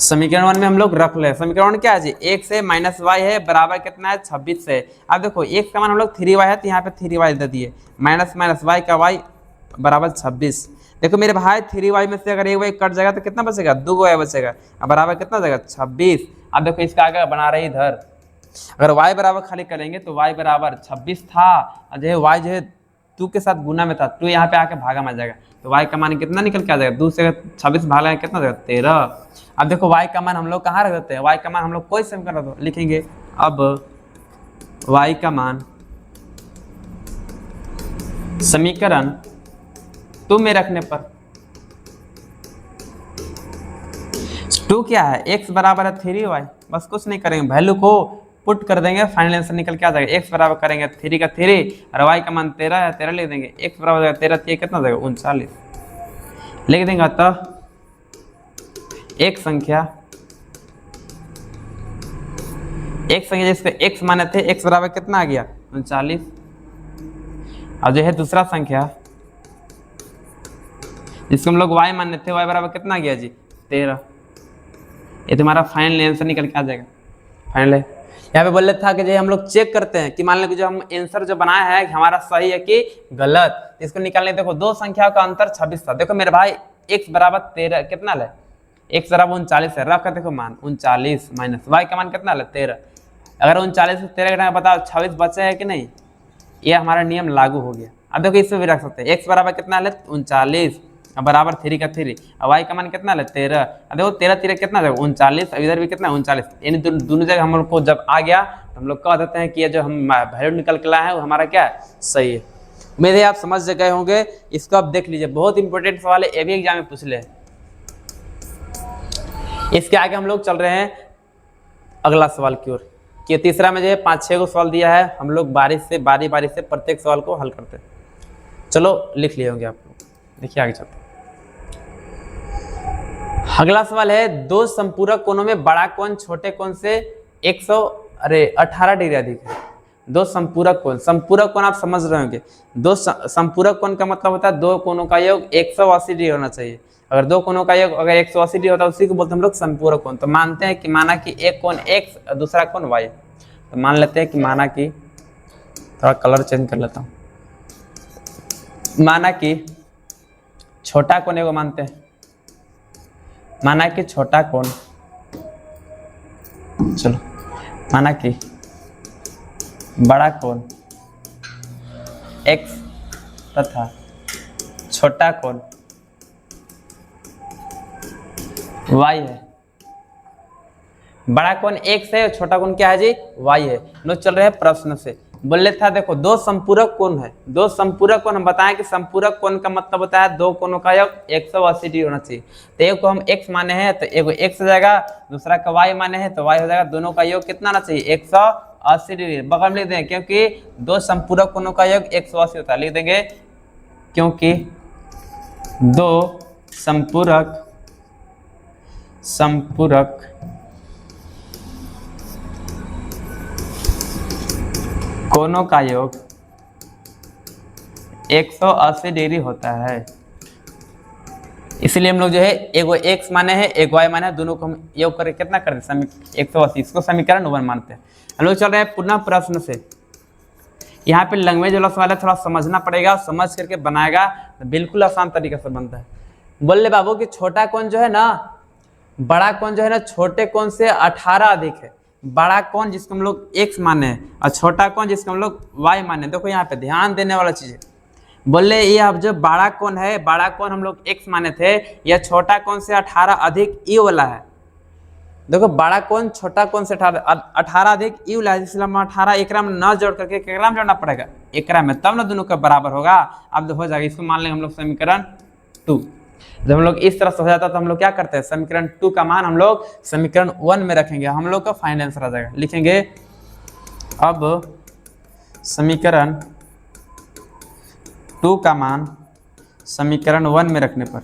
समीकरण 1 में हम लोग रख ले। समीकरण क्या है जी? x से माइनस y है बराबर कितना है? 26 से। अब देखो x का मान हम लोग 3y है तो यहाँ पे 3y दे दिए, माइनस y का y बराबर 26। देखो मेरे भाई 3y में से अगर एक y कट जाएगा तो कितना बचेगा? 2y बचेगा। अब बराबर कितना जाएगा? 26। अब देखो इसका आगे बना रहे इधर, अगर y बराबर खाली करेंगे तो y बराबर 26 था, जो है y जो है 2 के साथ गुना में था, 2 यहाँ पे आके भागा में जाएगा तो y का मान कितना निकल के आ जाएगा? 2 से 26 भागा कितना जाएगा? 13। अब देखो y का मान हम लोग कहाँ रख देते हैं? y का मान हम लोग कोई समीकरण लिखेंगे। अब y का मान समीकरण 2 में रखने पर 2 क्या है? x बराबर है 3y। बस कुछ नहीं करेंगे, वैल्यू को पुट कर देंगे, फाइनल आंसर निकल के आ जाएगा। x बराबर करेंगे 3 का 3 और y का मान 13 है, 13 लिख देंगे। x बराबर 13 कितना जाएगा? 39 लिख देंगे। अतः एक संख्या जिसको x माने थे, x बराबर कितना आ गया? 39। और जो है दूसरा संख्या जिसको हम लोग y माने थे, y बराबर कितना आ गया जी? 13। ये तुम्हारा फाइनल आंसर निकल के आ जाएगा। फाइनल है। यहाँ पे बोल रहे था कि जो हम लोग चेक करते हैं कि मान लो कि जो हम आंसर जो बनाया है हमारा सही है कि गलत, इसको निकालने। देखो दो संख्याओं का अंतर 26 था। देखो मेरे भाई x बराबर 13 कितना ले? x बराबर 39 है, रख कर देखो मान 39 माइनस y का मान कितना ले? 13। अगर 39 से 13 घटाएं बताओ 26 बचे है कि नहीं? ये हमारा नियम लागू हो गया। अब देखो इसमें भी रख सकते हैं, x बराबर कितना ले? 39 बराबर 3 का 3 और y का मान कितना ले? 13। अब देखो 13 3 कितना जाएगा? 39। इधर भी कितना? 39। यानी दोनों जगह हम लोग को जब आ गया तो हम लोग कह देते हैं कि ये जो हम वैल्यू निकल के लाए हैं वो हमारा क्या है? सही है। उम्मीद है आप समझ गए होंगे। इसको आप देख लीजिए, बहुत इंपॉर्टेंट सवाल है, ये भी एग्जाम में पूछ ले। इसके आगे हम लोग चल रहे हैं अगला सवाल की ओर। कि तीसरा में जो है 5-6 को सवाल दिया है, हम लोग बारी बारी से प्रत्येक सवाल को हल करते हैं। चलो लिख लिए होंगे आप लोग, देखिए आगे चलते हैं। अगला सवाल है, दो संपूरक कोणों में बड़ा कोण छोटे कोण से 18 डिग्री अधिक है। दो संपूरक कोण, संपूरक कोण आप समझ रहे होंगे। दो संपूरक कोण का मतलब होता है दो कोणों का योग 180 डिग्री होना चाहिए। अगर दो कोणों का योग अगर 180 डिग्री होता है उसी को बोलते हैं हम लोग संपूरक कोण। तो मानते हैं कि माना कि एक कोण x दूसरा कोण y, तो मान लेते हैं कि माना कि, थोड़ा कलर चेंज कर लेता हूँ, माना कि छोटा कोण एगो मानते हैं, माना कि छोटा कोण, चलो माना कि बड़ा कोण x तथा छोटा कोण y है। बड़ा कोण x है और छोटा कोण क्या है जी, y है। लोग चल रहे हैं प्रश्न से। बोले था देखो दो संपूरक कोण है, दो संपूरक कोण हम बताएं कि संपूरक कोण का मतलब होता है दो कोणों का योग 180 डिग्री होना चाहिए। तो एक को हम x माने हैं तो एक x हो जाएगा, दूसरा का y माने हैं तो y हो जाएगा। दोनों का योग कितना आना चाहिए, 180 डिग्री। बगल में लिख देंगे क्योंकि दो संपूरक कोणों का योग 180 होता है, लिख देंगे क्योंकि दो संपूरक कोणों का योग 180 डिग्री होता है। इसलिए हम लोग जो है एक x माने हैं एक y माने हैं, दोनों को हम योग करके कितना कर दें 180, इसको समीकरण 1 मानते हैं। हम लोग चल रहे हैं पुनः प्रश्न से। यहाँ पे लैंग्वेज वाला सवाल है, थोड़ा समझना पड़ेगा, समझ करके बनाएगा तो बिल्कुल आसान तरीके से बनता है। बोले बाबू कि छोटा कोण जो है ना, बड़ा कोण जो है ना छोटे कोण से 18 अधिक है। बड़ा कोण जिसको हम लोग x माने हैं और छोटा कोण जिसको हम लोग y माने। देखो यहाँ पे ध्यान देने वाला चीज है। बोले ये अब जो बड़ा कोण है, बड़ा कोण हम लोग x माने थे, यह छोटा कोण से 18 अधिक ई वाला है। देखो बड़ा कोण छोटा कोण से 18 अधिक ई वाला है, इसलिए हम 18 एकरा में न जोड़ करके एकरा में जोड़ना पड़ेगा एकरा में, तब ना दोनों का बराबर होगा। अब हो जाएगा, इसको मान लेंगे हम लोग समीकरण 2। जब हम लोग इस तरह से हो जाता है तो हम लोग क्या करते हैं, समीकरण 2 का मान हम लोग समीकरण 1 में रखेंगे, हम लोग का फाइनल आंसर आ जाएगा। लिखेंगे अब समीकरण 2 का मान समीकरण 1 में रखने पर,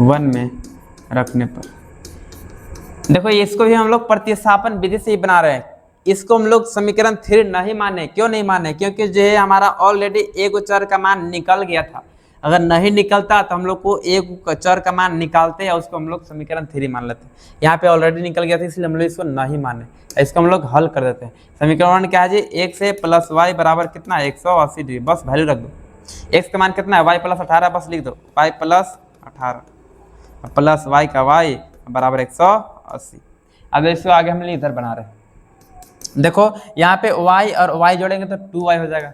1 में रखने पर देखो इसको भी हम लोग प्रतिस्थापन विधि से ही बना रहे हैं। इसको हम लोग समीकरण 3 नहीं माने। क्यों नहीं माने, क्योंकि जो है हमारा ऑलरेडी एक चर का मान निकल गया था। अगर नहीं निकलता तो हम लोग को एक चर का मान निकालते हैं, उसको हम लोग समीकरण 3 मान लेते हैं। यहाँ पे ऑलरेडी निकल गया था इसलिए हम लोग इसको नहीं माने, इसको हम लोग हल कर देते हैं। समीकरण 1 क्या है जी, x से प्लस वाई बराबर कितना 180 डिग्री, बस वैल्यू रख दो। x का मान कितना है, y प्लस 18, बस लिख दो y प्लस 18 प्लस y का y बराबर 180। अब इसको आगे हम इधर बना रहे हैं। देखो यहाँ पे y और y जोड़ेंगे तो 2y हो जाएगा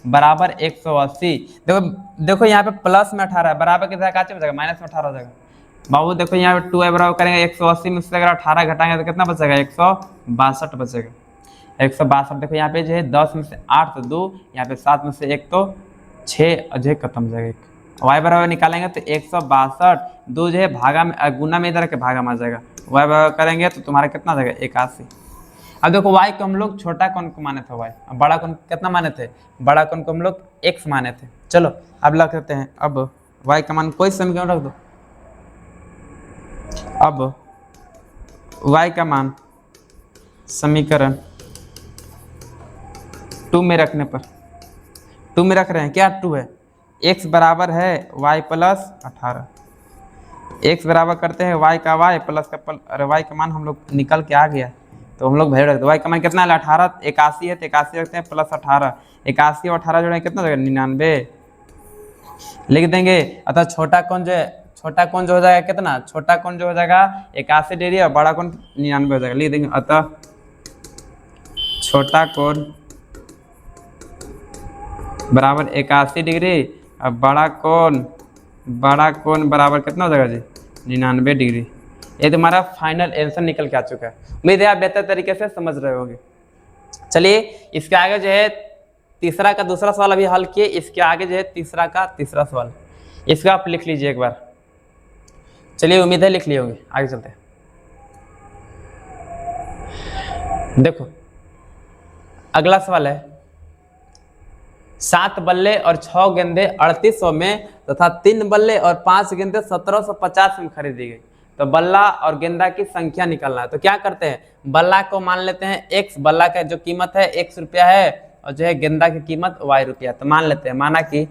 बराबर 180। देखो यहाँ पे प्लस में 18 है, बराबर कितना हो जाएगा, माइनस में 18 हो जाएगा। बाबू देखो यहाँ पे 2y बराबर करेंगे 180 में से अगर 18 घटाएंगे तो कितना बचेगा, 162 बचेगा। 162 देखो यहाँ पे जो है 10 में से 8 तो 2, यहाँ पे 7 में से 1 तो 6, अजय खत्म हो जाएगा। y बराबर निकालेंगे तो 162, 2 जो है भागा में गुना में इधर के भागा में आ जाएगा। y बराबर करेंगे तो तुम्हारा कितना आ जाएगा 81। अब देखो y को हम लोग छोटा कोण को माने थे, y अब बड़ा कोण कितना माने थे, बड़ा कोण को हम लोग x माने थे। चलो अब लग करते हैं, अब y का मान कोई समीकरण रख दो। अब y का मान समीकरण 2 में रखने पर, 2 में रख रहे हैं, क्या 2 है, x बराबर है y प्लस 18, x बराबर करते हैं y का y प्लस का अरे y का मान हम लोग निकल के आ गया तो हम लोग वैल्यू रख दो। y का मान कितना है 18, 81 है तो 81 रखते हैं प्लस 18, 81 और 18 जोड़ेंगे कितना हो जाएगा 99 लिख देंगे। अतः छोटा कोण जो है, छोटा कोण जो हो जाएगा कितना, छोटा कोण जो हो जाएगा 81 डिग्री और बड़ा कोण 99 हो जाएगा, लिख देंगे। अतः छोटा कोण बराबर 81 डिग्री और बड़ा कोण बराबर कितना हो जाएगा जी 99 डिग्री। ये तुम्हारा फाइनल आंसर निकल के आ चुका है। उम्मीद है आप बेहतर तरीके से समझ रहे होंगे। चलिए इसके आगे जो है तीसरा का दूसरा सवाल अभी हल किए, इसके आगे जो है तीसरा का तीसरा सवाल, इसका आप लिख लीजिए एक बार। चलिए उम्मीद है लिख लिए होंगे, आगे चलते हैं। देखो अगला सवाल है 7 बल्ले और 6 गेंदे 3800 में तथा 3 बल्ले और 5 गेंदे 1750 में खरीदी गई। तो बल्ला और गेंदा की संख्या निकालना है। तो क्या करते हैं, बल्ला को मान लेते हैं x, बल्ला का जो कीमत है x रुपया है और जो है गेंदा की कीमत y रुपया। तो मान लेते हैं, माना कि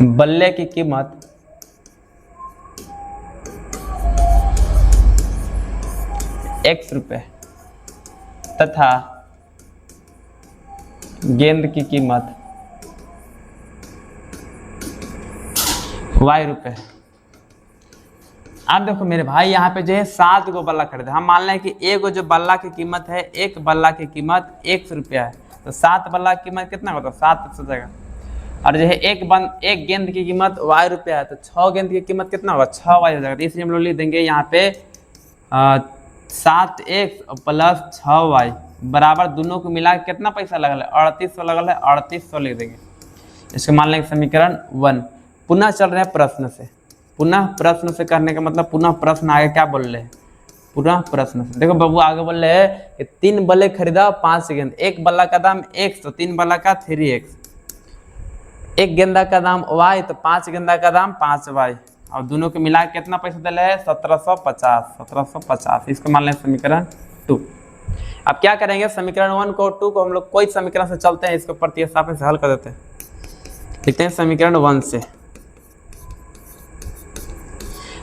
बल्ले की कीमत x रुपये तथा गेंद की कीमत y रुपये। अब देखो मेरे भाई यहाँ पे जो है 7 गो बल्ला खरीदे। हम मान लें कि एक जो बल्ला की कीमत है, एक बल्ला की कीमत x रुपया है, तो 7 बल्ला की कीमत कितना होगा, 7 हो जाएगा। और जो है एक गेंद की कीमत y रुपया है, तो 6 गेंद की कीमत कितना होगा, 6y हो जाएगा। तो इसलिए हम लोग लिख देंगे यहाँ पे 7x प्लस 6y बराबर दोनों को मिला के कितना पैसा लगल है, 3800 लगल है, 3800 लिख देंगे। इसको मान लेंगे समीकरण 1। पुनः चल रहे हैं प्रश्न से, पुनः प्रश्न से करने का मतलब पुनः प्रश्न आगे क्या बोल रहे हैं, पुनः प्रश्न से। देखो बाबू आगे बोल रहे हैं कि 3 बल्ले खरीदा 5 गेंद, एक बल्ला का दाम x तो 3 बल्ला का 3x, एक गेंदा का दाम y तो 5 गेंदा का दाम 5y, और दोनों को मिला के कितना पैसा दिला है, 1750। इसको मान लें समीकरण 2। अब क्या करेंगे, समीकरण 1 को 2 को हम लोग कोई समीकरण से चलते हैं, इसको प्रतिस्थापन से हल कर देते हैं। लिखते हैं समीकरण 1 से।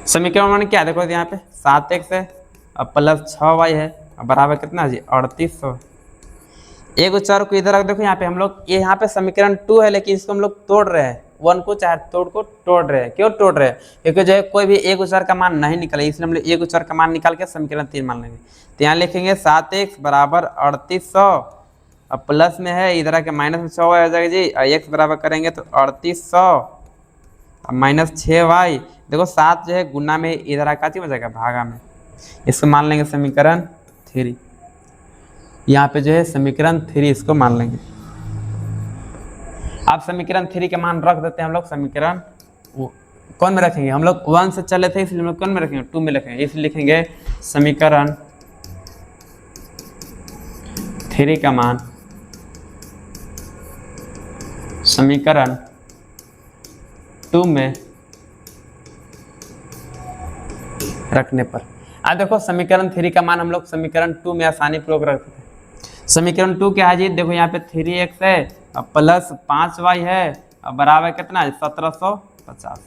समीकरण 1 क्या है, देखो यहाँ पे 7x है अब प्लस 6y है, अब बराबर कितना जी 3800। एक चर को इधर रख, देखो यहाँ पे हम लोग ये यहाँ पे समीकरण 2 है, लेकिन इसको हम लोग तोड़ रहे हैं, 1 को चाहे तोड़ रहे हैं। क्यों तोड़ रहे हैं, क्योंकि जो है कोई भी एक चर का मान नहीं निकले, इसलिए हम लोग एक चर का मान निकाल के समीकरण 3 मान लेंगे। तो यहाँ लिखेंगे 7x बराबर 3800, अब प्लस में है इधर आके माइनस में 6y हो जाएगा जी, और x बराबर करेंगे तो 3800 माइनस 6y। देखो 7 जो है गुना में इधर आके हो जाएगा भागा में, इसको मान लेंगे समीकरण 3। यहाँ पे जो है समीकरण 3 इसको मान लेंगे। आप समीकरण 3 के मान रख देते हैं हम लोग, समीकरण कौन में रखेंगे, हम लोग 1 से चले थे इसलिए हम लोग कौन में रखेंगे, 2 में रखेंगे। इसलिए लिखेंगे समीकरण 3 का मान समीकरण 2 में रखने पर। अब देखो समीकरण 3 का मान हम लोग समीकरण 2 में आसानी पूर्वक रख देते हैं। समीकरण 2 क्या है जी, देखो यहाँ पे 3x है अब प्लस 5y है, अब बराबर कितना है 1750।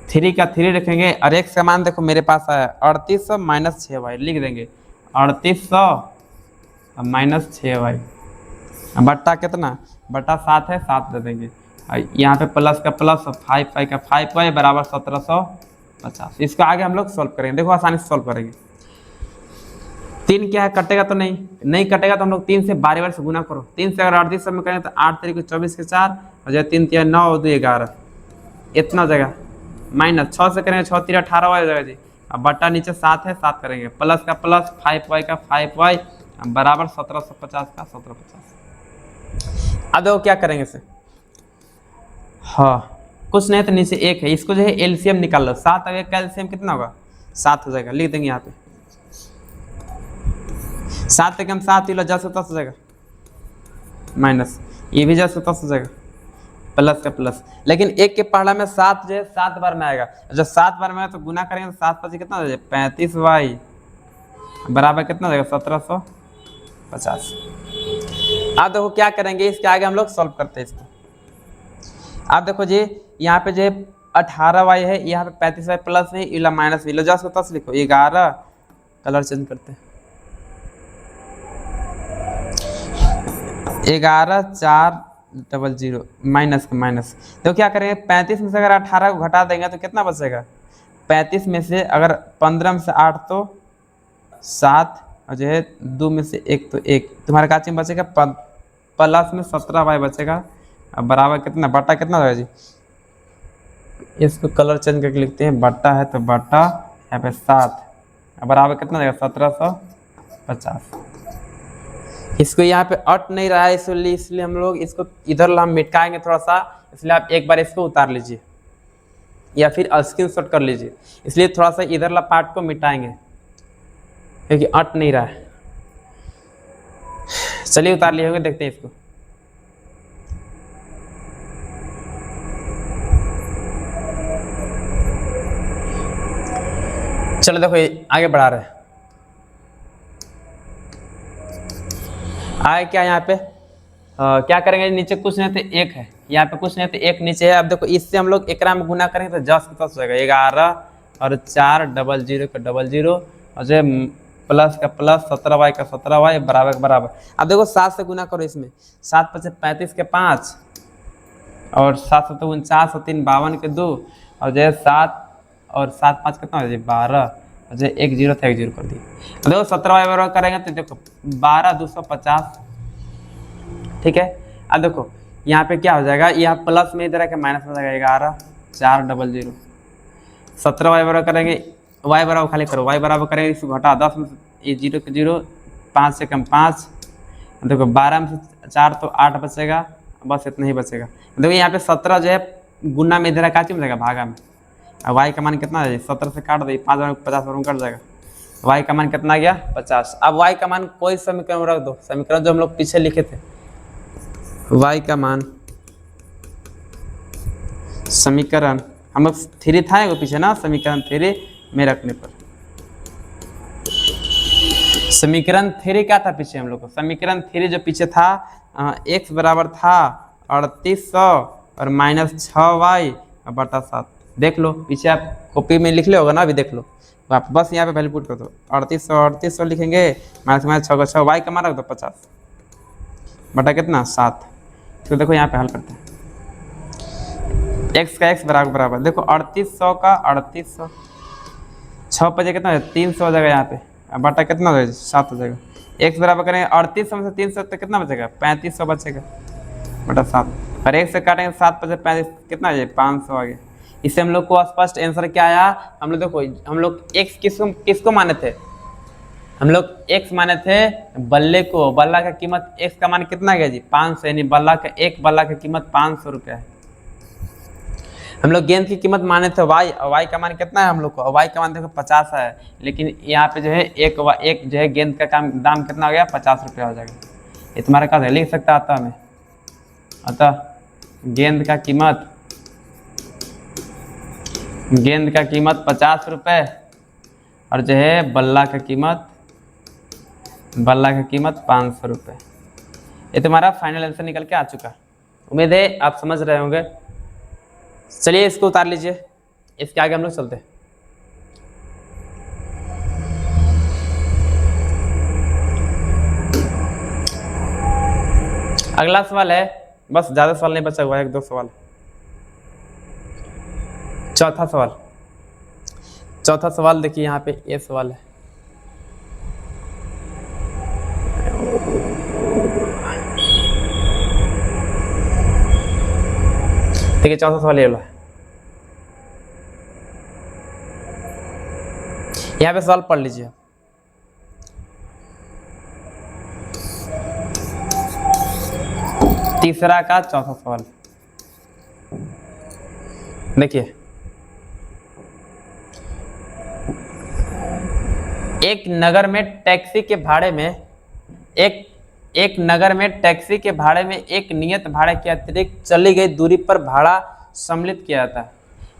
3 का 3 रखेंगे और x का मान देखो मेरे पास है 3800 माइनस 6y, लिख देंगे 3800 माइनस 6y, बट्टा कितना, बट्टा 7 है 7 दे देंगे, यहाँ पे प्लस का प्लस 5y का 5y बराबर 1750। इसको आगे हम लोग सॉल्व करेंगे, देखो आसानी से सॉल्व करेंगे। 3 क्या है, कटेगा तो नहीं कटेगा, तो हम लोग 3 से बारी बारी से गुना करो। 3 से अगर 3800 में करेंगे तो 8 3 को 24 के 4, और जो 3 3 9 2 11 इतना हो जाएगा, माइनस 6 से करेंगे 6 3 18 हो जाएगा जी। अब बट्टा नीचे 7 है 7 करेंगे, प्लस का प्लस 5y का 5y बराबर 1750 का 1750। अब देखो क्या करेंगे इसे, हाँ कुछ नहीं तो नीचे 1 है, इसको जो है एलसीएम निकाल लो। 7 अगर का एलसीएम कितना होगा 7 हो जाएगा, लिख देंगे यहाँ पे 7 से कम 7 ही लो, 10 से 10 हो जाएगा, माइनस ये भी 10 से 10 हो जाएगा, प्लस का प्लस। लेकिन एक के पहाड़ा में 7 जो है 7 बार में आएगा, जब 7 बार में आएगा तो गुना करेंगे तो 7 5 कितना हो जाएगा 35y बराबर कितना हो जाएगा 1750। अब देखो क्या करेंगे, इसके आगे हम लोग सॉल्व करते हैं इसको। आप देखो जी यहाँ पे जो है 18y है, यहाँ पे 35y प्लस में इला माइनस में, 10 को 10 लिखो 11, कलर चेंज करते हैं 11 4 0 0 माइनस का माइनस। तो क्या करेंगे 35 में से अगर 18 को घटा देंगे तो कितना बचेगा, 35 में से अगर 15 में से 8 तो 7, और जो है 2 में से 1 तो 1, तुम्हारे काची में बचेगा प्लस में 17y बचेगा, अब बराबर कितना, बट्टा कितना होगा जी, इसको कलर चेंज करके लिखते हैं, बट्टा है तो बट्टा यहाँ पे 7, अब बराबर कितना देगा 1750। इसको यहाँ पे अट नहीं रहा है इसलिए हम लोग इसको इधर हम मिटाएंगे थोड़ा सा, इसलिए आप एक बार इसको उतार लीजिए या फिर स्क्रीनशॉट कर लीजिए, इसलिए थोड़ा सा इधर ला पार्ट को मिटाएंगे। क्योंकि अट नहीं रहा है। चलिए उतार लिए होंगे, देखते हैं इसको। चलो देखो ये आगे बढ़ा रहे हैं। आगे क्या यहाँ पे क्या करेंगे, नीचे कुछ नहीं तो एक है, यहाँ पे कुछ नहीं तो एक नीचे है। अब देखो इससे हम लोग एकरा में गुना करेंगे तो 10 का 10 हो जाएगा, 11 और 4 डबल 0 का डबल 0 और जो प्लस का प्लस 17y का 17y बराबर का बराबर। अब देखो 7 से गुना करो इसमें, 7 × 5 = 35 के 5 और 7 × 7 = 49 और 3 = 52 के 2 और जो 7 और 7 × 5 कितना हो जाए 12 और जो 1 0 था 1 0 कर दिए। देखो 17y बराबर करेंगे तो देखो 12 250, ठीक है। अब देखो यहाँ पे क्या हो जाएगा, यहाँ प्लस में इधर आके माइनस हो जाएगा, 11 4 डबल 0 17y बराबर करेंगे, y बराबर खाली करो, y बराबर करेंगे इसको घटा 10 में से 0 के 0 5 से कम 5, देखो 12 में से 4 तो 8 बचेगा, बस इतना ही बचेगा। देखो यहाँ पे 17 जो है गुना में इधर काची में जाएगा भागा में, अब y का मान कितना आ जाएगा 17 से काट दे 5 बार 50 बार कट जाएगा, y का मान कितना आ गया 50। अब y का मान कोई समीकरण रख दो, समीकरण जो हम लोग पीछे लिखे थे, y का मान समीकरण हम लोग 3 था वो पीछे ना, समीकरण 3 में रखने पर समीकरण 3 क्या था पीछे हम लोग को, समीकरण 3 जो पीछे था x बराबर था 3800 और -6y बटा 7। देख लो पीछे आप कॉपी में लिख ले होगा ना, अभी देख लो आप बस यहाँ पे वैल्यू पुट कर दो, 3800 लिखेंगे माइनस 6 6 y का मान रख दो 50 बटा कितना 7। तो देखो यहाँ पे हल करते हैं, x का x बराबर देखो 3800 का 3800 6 बजे कितना 300 हो जाएगा यहाँ पे, बटा कितना हो जाएगा 7 हो जाएगा। x बराबर करेंगे 3800 में से 300 तो कितना बचेगा 3500 बचेगा बटा 7 और 1 से काटेंगे 7 × 35 कितना आ जाएगा 500 आ गया। इससे हम लोग को स्पष्ट आंसर क्या आया, हम लोग देखो हम लोग x किसको माने थे, हम लोग x माने थे बल्ले को, बल्ला का कीमत x का मान कितना गया जी 500, यानी बल्ला का एक बल्ला की कीमत 500 रुपया है। हम लोग गेंद की कीमत माने थे y का मान कितना है हम लोग को, y का मान देखो 50 है, लेकिन यहाँ पे जो है एक जो है गेंद का दाम कितना हो गया 50 रुपया हो जाएगा। ये तुम्हारा क्या लिख सकता आता हमें, अतः गेंद का कीमत 50 रुपये और जो है बल्ला का कीमत 500 रुपये। ये तुम्हारा फाइनल आंसर निकल के आ चुका, उम्मीद है आप समझ रहे होंगे। चलिए इसको उतार लीजिए, इसके आगे हम लोग चलते हैं। अगला सवाल है, बस ज्यादा सवाल नहीं बचा हुआ है, 1-2 सवाल। चौथा सवाल देखिए यहाँ पे ये सवाल है, देखिए चौथा सवाल ये वाला है। यहाँ पे सवाल पढ़ लीजिए, तीसरा का चौथा सवाल देखिए, एक नगर में टैक्सी के भाड़े में एक नियत भाड़े के अतिरिक्त चली गई दूरी पर भाड़ा सम्मिलित किया जाता है।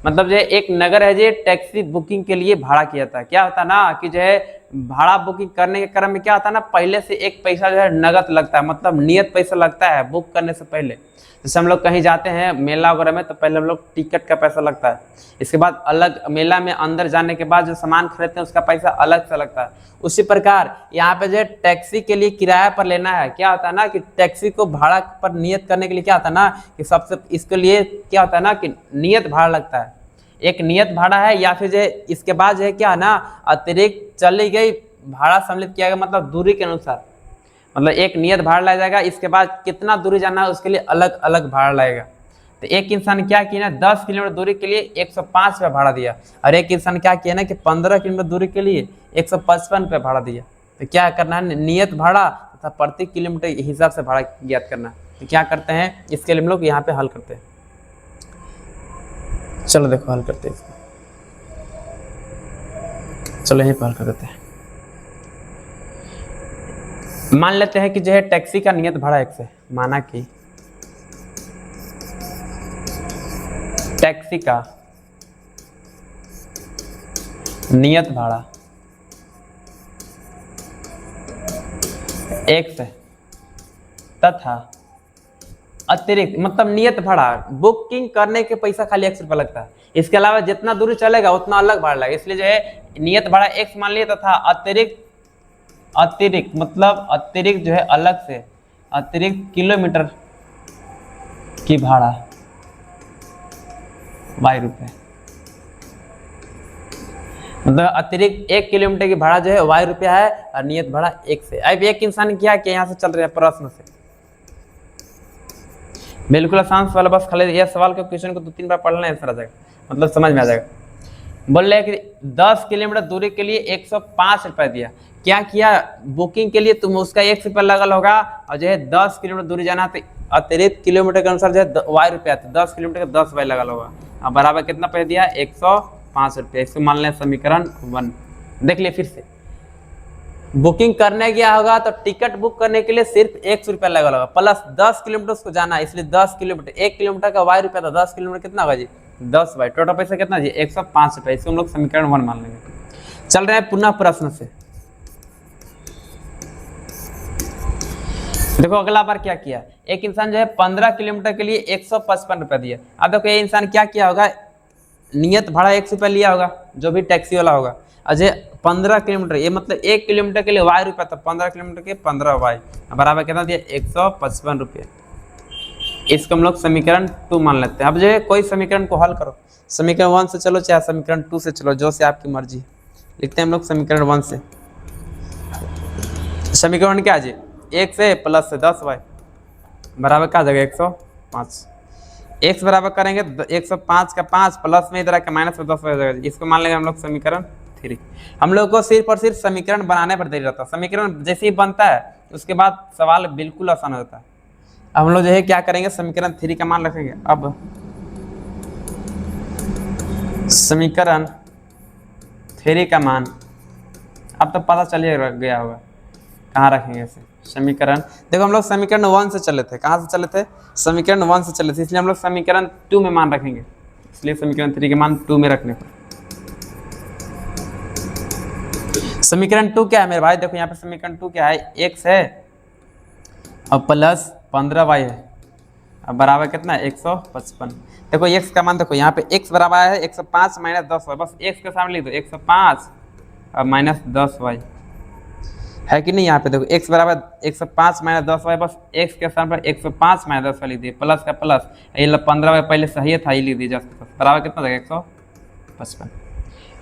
मतलब जो है एक नगर है जो टैक्सी बुकिंग के लिए भाड़ा किया था, क्या होता है ना कि जो है भाड़ा बुकिंग करने के क्रम में क्या होता है ना, पहले से एक पैसा जो है नगद लगता है, मतलब नियत पैसा लगता है बुक करने से पहले। जैसे हम लोग कहीं जाते हैं मेला वगैरह में तो पहले हम लोग टिकट का पैसा लगता है, इसके बाद अलग मेला में अंदर जाने के बाद जो सामान खरीदते हैं उसका पैसा अलग से लगता है। उसी प्रकार यहाँ पे जो है टैक्सी के लिए किराया पर लेना है, क्या होता है ना कि टैक्सी को भाड़ा पर नियत करने के लिए क्या होता है ना कि सबसे इसके लिए क्या होता है ना कि नियत भाड़ा लगता है, एक नियत भाड़ा है, या फिर जो है इसके बाद जो है क्या है ना अतिरिक्त चली गई भाड़ा सम्मिलित किया गया, मतलब दूरी के अनुसार, मतलब एक नियत भाड़ा लाया जाएगा, इसके बाद कितना दूरी जाना है उसके लिए अलग अलग भाड़ा लगेगा। तो एक इंसान क्या किया ना 10 किलोमीटर दूरी के लिए 105 रुपये भाड़ा दिया, और एक इंसान क्या किया ना कि 15 किलोमीटर दूरी के लिए 155 रुपये भाड़ा दिया। तो क्या करना है, नियत भाड़ा तथा प्रति किलोमीटर हिसाब से भाड़ा ज्ञात करना। तो क्या करते हैं इसके लिए हम लोग यहाँ पे हल करते हैं, चलो देखो हल करते हैं इसको, चलो यहीं पर हल कर देते हैं। मान लेते हैं कि जो है टैक्सी का नियत भाड़ा 1 है, माना कि टैक्सी का नियत भाड़ा 1 है तथा अतिरिक्त मतलब नियत भाड़ा बुकिंग करने के पैसा खाली 1 रुपया लगता है, इसके अलावा जितना दूरी चलेगा उतना अलग भाड़ा लगेगा, इसलिए जो है नियत भाड़ा 1 मान लिया तथा अतिरिक्त मतलब अतिरिक्त जो है अलग से अतिरिक्त किलोमीटर की भाड़ा ₹y, मतलब अतिरिक्त 1 किलोमीटर की भाड़ा जो है ₹y है और नियत भाड़ा 1 से। अब एक इंसान क्या किया, यहाँ से चल रहे हैं प्रश्न से, बिल्कुल आसान सवाल, बस खाली यह सवाल के क्वेश्चन को 2-3 बार पढ़ना है, आंसर आ जाएगा, मतलब समझ में आ जाएगा। बोल रहे हैं कि 10 किलोमीटर दूरी के लिए 105 रुपए दिया, क्या किया बुकिंग के लिए तुम उसका 1 रुपया लगल होगा और जो है 10 किलोमीटर दूरी जाना तो अतिरिक्त किलोमीटर के अनुसार जो है ₹y, तो 10 किलोमीटर का 10 वाई लगल होगा, अब बराबर कितना पैसा दिया 105 रुपये। इसको मान लें समीकरण 1। देख लिए फिर से, बुकिंग करने गया होगा तो टिकट बुक करने के लिए सिर्फ 100 रुपया लगल होगा प्लस 10 किलोमीटर उसको जाना है, इसलिए 10 किलोमीटर 1 किलोमीटर का ₹y था, 10 किलोमीटर कितना होगा जी 10 वाई, टोटल पैसा कितना जी 105 रुपये। इसको हम लोग समीकरण 1 मान लेंगे। चल रहे हैं पुनः प्रश्न से, देखो अगला बार क्या किया, एक इंसान जो है 15 किलोमीटर के लिए 155 रुपया दिया। अब देखो ये इंसान क्या किया होगा, नियत भाड़ा 1 रुपया लिया होगा जो भी टैक्सी वाला होगा, अजय 15 किलोमीटर ये मतलब 1 किलोमीटर के लिए ₹y था, 15 किलोमीटर के 15 बराबर कितना दिया 155 रुपये। इसको हम लोग समीकरण 2 मान लेते हैं। अब जो है कोई समीकरण को हल करो, समीकरण 1 से चलो चाहे समीकरण 2 से चलो, जो से आपकी मर्जी। लिखते हैं हम लोग समीकरण 1 से, समीकरण क्या जी 1 से प्लस से 10y बराबर क्या जगह 105, x बराबर करेंगे 105 का 5 प्लस में इधर का माइनस में 10 हो जाएगा। इसको मान लेंगे हम लोग समीकरण 3। हम लोग को सिर्फ और सिर्फ समीकरण बनाने पर देरी रहता है, समीकरण जैसे ही बनता है उसके बाद सवाल बिल्कुल आसान होता है। अब हम लोग जो है क्या करेंगे, समीकरण 3 का मान रखेंगे। अब समीकरण 3 का मान अब तो पता चल गया होगा कहाँ रखेंगे इसे। समीकरण देखो हम लोग समीकरण 1 से चले थे, कहाँ से चले थे समीकरण 1 से चले थे, इसलिए हम लोग समीकरण 2 में मान रखेंगे, इसलिए समीकरण 3 के मान 2 में रखने पर। समीकरण 2 क्या है मेरे भाई, देखो यहाँ पे समीकरण 2 क्या है, x है और प्लस 15y है, अब बराबर कितना है 155। देखो x का मान देखो यहाँ पे x बराबर है 105 माइनस 10y, बस x के सामने लिख दो 105 और माइनस 10y है कि नहीं। यहाँ पे देखो x बराबर 105 माइनस 10y, बस x के स्थान पर 105 माइनस 10y लिख दिए, प्लस का प्लस, ये 15y पहले सही था ये लिख दिए जस्ट, बराबर कितना देगा 155।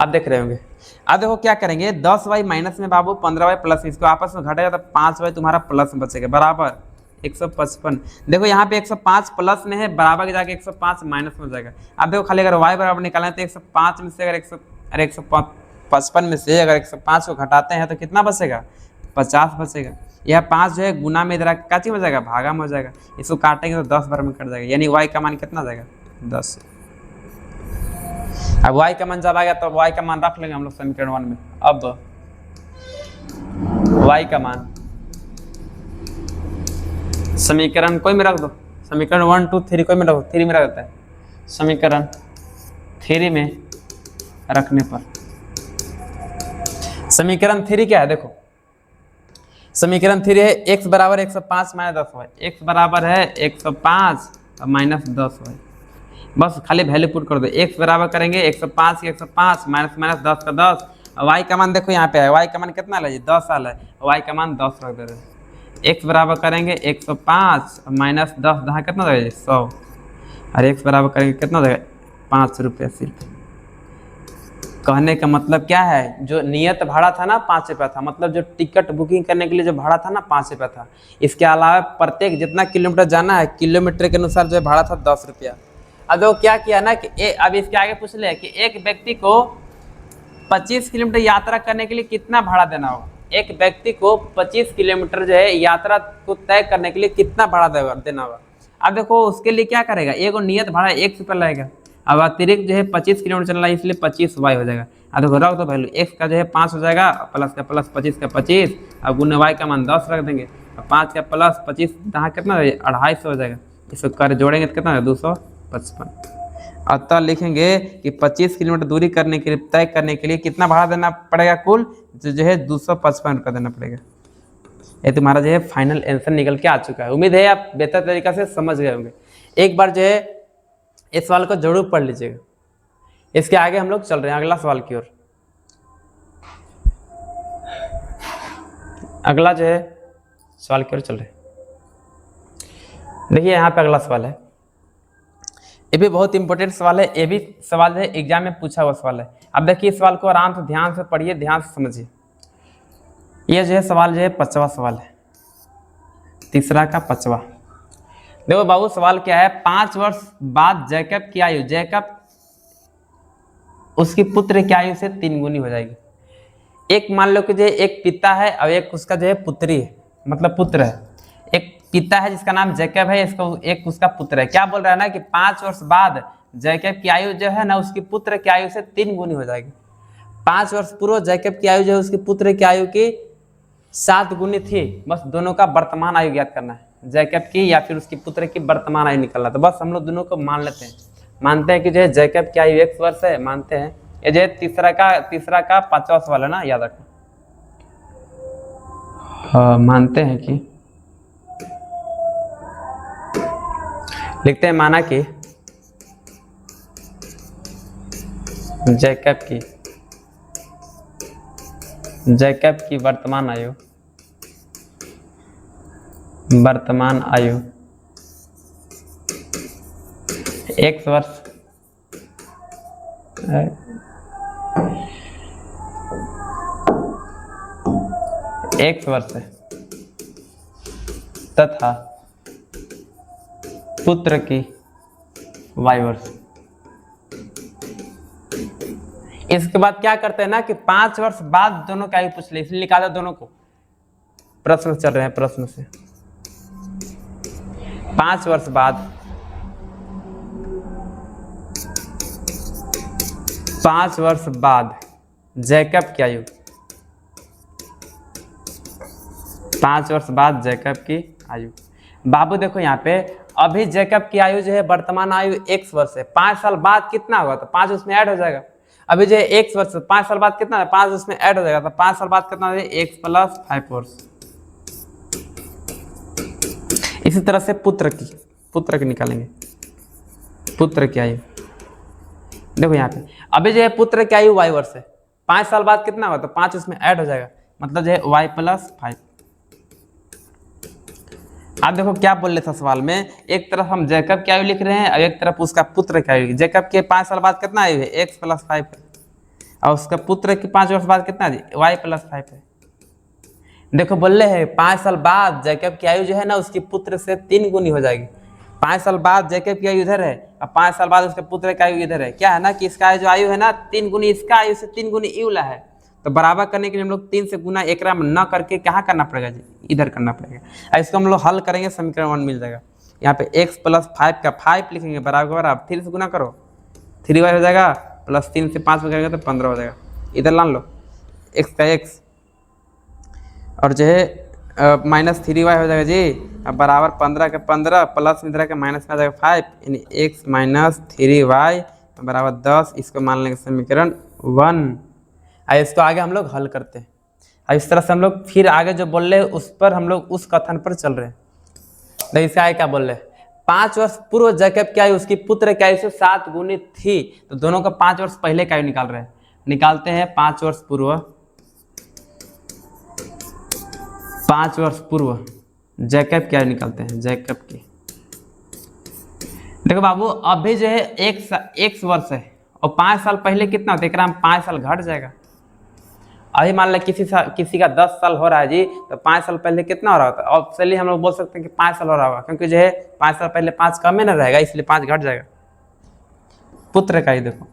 अब देख रहे होंगे, अब देखो क्या करेंगे 10y माइनस में बाबू 15y प्लस, इसको आपस में घटेगा तो 5y तुम्हारा प्लस में बचेगा बराबर 155। देखो यहाँ पे 105 प्लस में है, बराबर के जाके 105 माइनस में हो जाएगा। अब देखो खाली अगर y बराबर निकालें तो 105 में से अगर 155 में से अगर 105 को घटाते हैं तो कितना बचेगा 50 बचेगा। यह 5 जो है गुना में इधर काची में जाएगा भागा में हो जाएगा, इसको काटेंगे तो 10 बार में कट जाएगा, यानी y का मान कितना जाएगा 10। अब y का मान जब आ गया तो y का मान रख लेंगे हम लोग समीकरण 1 में। अब y का मान समीकरण कोई में रख दो, समीकरण 1 2 3 कोई में रखो, 3 में रख देता है, समीकरण 3 में रखने पर समीकरण 3 क्या है, देखो समीकरण 3 है x बराबर 105 माइनस 10y, x बराबर है 105 और माइनस 10y, बस खाली वैल्यू पुट कर दो। x बराबर करेंगे 105 के 105 माइनस माइनस 10 का 10, y का मान देखो यहाँ पे है, y का मान कितना है 10 आला है, y का मान 10 रख दे रहे। x बराबर करेंगे 105 माइनस 10 जहाँ कितना देगा 100, और x बराबर करेंगे कितना देगा 5 रुपया सिर्फ। कहने का मतलब क्या है, जो नियत भाड़ा था ना 5 रुपया था, मतलब जो टिकट बुकिंग करने के लिए जो भाड़ा था ना 5 रुपया था, इसके अलावा प्रत्येक जितना किलोमीटर जाना है किलोमीटर के अनुसार जो भाड़ा था 10 रुपया। अब वो क्या किया ना कि अब इसके आगे पूछ ले कि एक व्यक्ति को 25 किलोमीटर यात्रा करने के लिए कितना भाड़ा देना होगा, एक व्यक्ति को 25 किलोमीटर जो है यात्रा को तय करने के लिए कितना भाड़ा देना होगा। अब देखो उसके लिए क्या करेगा, एक नियत भाड़ा 1 रुपया लगेगा, अब अतिरिक्त जो है 25 किलोमीटर चल रहा है इसलिए 25y हो जाएगा। अब देखो रख दो वैल्यू, x का जो है 5 हो जाएगा, प्लस का प्लस 25 का 25, अब गुने y का मान 10 रख देंगे, 5 का प्लस 25 यहाँ कितना 250 हो जाएगा, इसको कर जोड़ेंगे तो कितना है 255। अतः लिखेंगे कि 25 किलोमीटर दूरी करने के लिए तय करने के लिए कितना भाड़ा देना पड़ेगा, कुल जो है 255 रुपये देना पड़ेगा। ये तुम्हारा जो है फाइनल आंसर निकल के आ चुका है। उम्मीद है आप बेहतर तरीका से समझ गए होंगे। एक बार जो है इस सवाल को जरूर पढ़ लीजिएगा। इसके आगे हम लोग चल रहे हैं अगला सवाल की ओर। अगला जो है सवाल की ओर चल रहे हैं। देखिए यहाँ पे अगला सवाल है, ये भी बहुत इंपॉर्टेंट सवाल है, ये भी सवाल है एग्जाम में पूछा हुआ सवाल है। अब देखिए सवाल को आराम से ध्यान से पढ़िए, ध्यान से समझिए। ये जो है सवाल जो है 5वां सवाल है, तीसरा का 5वां। देखो बाबू सवाल क्या है, 5 वर्ष बाद जैकब की आयु, जैकब उसकी पुत्र की आयु से 3 गुनी हो जाएगी। एक मान लो कि जो एक पिता है और एक उसका जो है पुत्री है, मतलब पुत्र है। एक पिता है जिसका नाम जैकब है, इसका एक उसका पुत्र है। क्या बोल रहा है ना कि 5 वर्ष बाद जैकब की आयु जो है ना उसकी पुत्र की आयु से 3 गुनी हो जाएगी। 5 वर्ष पूर्व जैकब की आयु जो है उसके पुत्र की आयु की 7 गुनी थी। बस दोनों का वर्तमान आयु ज्ञात करना है, जैकब की या फिर उसकी पुत्र की वर्तमान आयु निकालना। तो बस हम लोग दोनों को मान लेते हैं, मानते हैं कि जो है जैकब की आयु 1 वर्ष है, मानते हैं। ये जो है तीसरा का 5वां सवाल है ना, याद रखना। हाँ मानते हैं कि, लिखते हैं माना कि जैकब की वर्तमान आयु 1 वर्ष है। 1 वर्ष है तथा पुत्र की y वर्ष। इसके बाद क्या करते हैं ना कि 5 वर्ष बाद दोनों का आयु पूछ ले, इसलिए निकाला दोनों को। प्रश्न चल रहे हैं, प्रश्न से 5 वर्ष बाद 5 वर्ष बाद जैकब की आयु, 5 वर्ष बाद जैकब की आयु। बाबू देखो यहाँ पे अभी जैकब की आयु जो है वर्तमान आयु 1 वर्ष है। 5 साल बाद कितना होगा, तो 5 उसमें ऐड हो जाएगा। अभी जो है 1 वर्ष, 5 साल बाद कितना है, 5 उसमें ऐड हो जाएगा। तो 5 साल बाद कितना है, 1 + 5 वर्ष। इसी तरह से पुत्र की निकालेंगे, पुत्र की आयु। देखो यहाँ पे अभी जो है पुत्र की आयु y वर्ष है। 5 साल बाद कितना होगा, तो 5 उसमें ऐड हो जाएगा, मतलब जो है y + 5। आप देखो क्या बोल रहे था सवाल में, एक तरफ हम जैकब की आयु लिख रहे हैं और एक तरफ उसका पुत्र की आयु। जैकब के 5 साल बाद कितना आयु है, 1 + 5 है, और उसका पुत्र के 5 वर्ष बाद कितना है, y + 5 है। देखो बोल रहे हैं 5 साल बाद जैकब की आयु जो है ना उसकी पुत्र से 3 गुनी हो जाएगी। 5 साल बाद जैकब की आयु इधर है और 5 साल बाद उसके पुत्र की आयु इधर है। क्या है ना कि इसका जो आयु है ना 3 गुनी इसका आयु से 3 गुनी इवला है। तो बराबर करने के लिए हम लोग 3 से गुना एकरा में न करके कहाँ करना पड़ेगा जी, इधर करना पड़ेगा। और इसको हम लोग हल करेंगे, समीकरण 1 मिल जाएगा। यहाँ पे x + 5 का 5 लिखेंगे बराबर, आप 3 से गुना करो 3y हो जाएगा, प्लस 3 से 5 में करेंगे तो 15 हो जाएगा। इधर ला लो x का x और जो है -3y हो जाएगा जी, अब बराबर 15 का 15 प्लस में इधर का माइनस में आ जाएगा 5, यानी x - 3y बराबर 10। इसको मान लेंगे समीकरण 1। इसको आगे हम लोग हल करते हैं। अब इस तरह से हम लोग फिर आगे जो बोल रहे हैं उस पर हम लोग उस कथन पर चल रहे हैं। देखिए इसका आगे क्या बोल रहे हैं, 5 वर्ष पूर्व जैकब की आयु उसकी पुत्र की आयु से 7 गुनी थी। तो दोनों का 5 वर्ष पहले का आयु निकाल रहे हैं। निकालते हैं 5 वर्ष पूर्व जैकब की आयु निकालते हैं, जैकब की। देखो बाबू अभी जो है 1 वर्ष है और 5 साल पहले कितना होता है, एकरा में 5 साल घट जाएगा। अभी मान लो किसी का 10 साल हो रहा है जी, तो 5 साल पहले कितना हो रहा होता है। और चलिए हम लोग बोल सकते हैं कि 5 साल हो रहा होगा, क्योंकि जो है 5 साल पहले 5 कम में ना रहेगा, इसलिए 5 घट जाएगा। पुत्र का आयु देखो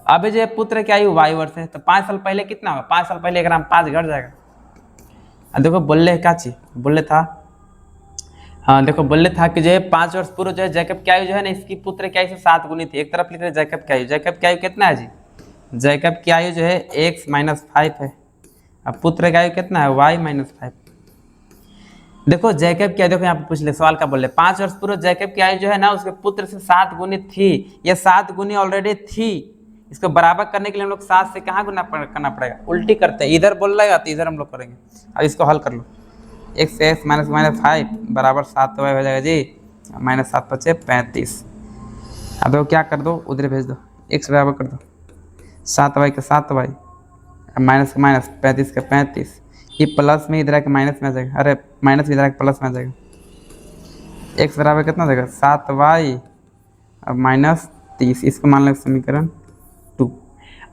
अभी जो है पुत्र की आयु y वर्ष है, तो 5 साल पहले कितना होगा, 5 साल पहले एकरा में 5 घट जाएगा। देखो बोल रहे क्या चीज बोल रहे था, हाँ देखो बोले था कि जो है 5 वर्ष पूर्व जो है जैकब की आयु जो है ना इसकी पुत्र की आयु से 7 गुनी थी। एक तरफ लिख रहे जैकब की आयु, जैकब की आयु कितना है जी? जैकब की आयु जो है x-5 है। अब पुत्र की आयु कितना है? y-5। देखो जैकब की आयु, देखो यहाँ पे पूछ ले सवाल का बोल रहे 5 वर्ष पूर्व जैकब की आयु जो है ना उसके पुत्र से 7 गुनी थी। ये 7 गुनी ऑलरेडी थी, इसको बराबर करने के लिए हम लोग 7 से कहाँ गुना करना पड़ेगा? उल्टी करते हैं, इधर बोल रहा है तो इधर हम लोग करेंगे। अब इसको हल कर लो, x-5 बराबर 7y हो जाएगा जी, -7 × 35। अब देखो क्या कर दो, उधर भेज दो, x बराबर कर दो 7y का 7y, माइनस का माइनस, 35 का 35, ये प्लस में इधर आके माइनस में आ जाएगा, अरे माइनस में इधर आके प्लस में आ जाएगा। x बराबर कितना देगा? 7y अब -30, इसको मान लो समीकरण 2।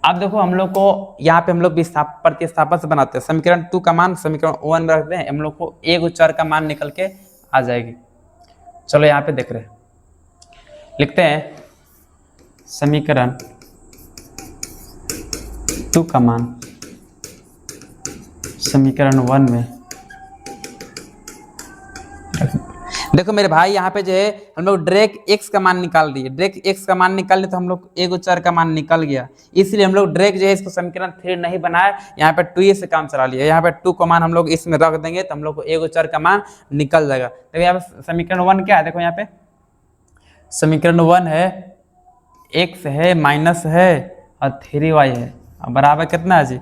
अब देखो हम लोग को यहाँ पे हम लोग प्रतिस्थापन से बनाते हैं। समीकरण 2 का मान समीकरण 1 में रखते हैं, हम लोग को एक चर का मान निकल के आ जाएगी। चलो यहाँ पे देख रहे हैं, लिखते हैं समीकरण 2 का मान समीकरण 1 में। देखो मेरे भाई यहाँ पे जो है हम लोग डायरेक्ट x का मान निकाल दिए, डायरेक्ट x का मान निकाल लिए तो हम लोग एक चर का मान निकल गया, इसलिए हम लोग डायरेक्ट जो है इसको समीकरण 3 नहीं बनाया, यहाँ पे 2 से काम चला लिया। यहाँ पे 2 का मान हम लोग इसमें रख देंगे तो हम लोग को एक चर का मान निकल जाएगा। देखो यहाँ पे समीकरण 1 क्या है? देखो यहाँ पे समीकरण 1 है x है माइनस है और 3y है, बराबर कितना है जी?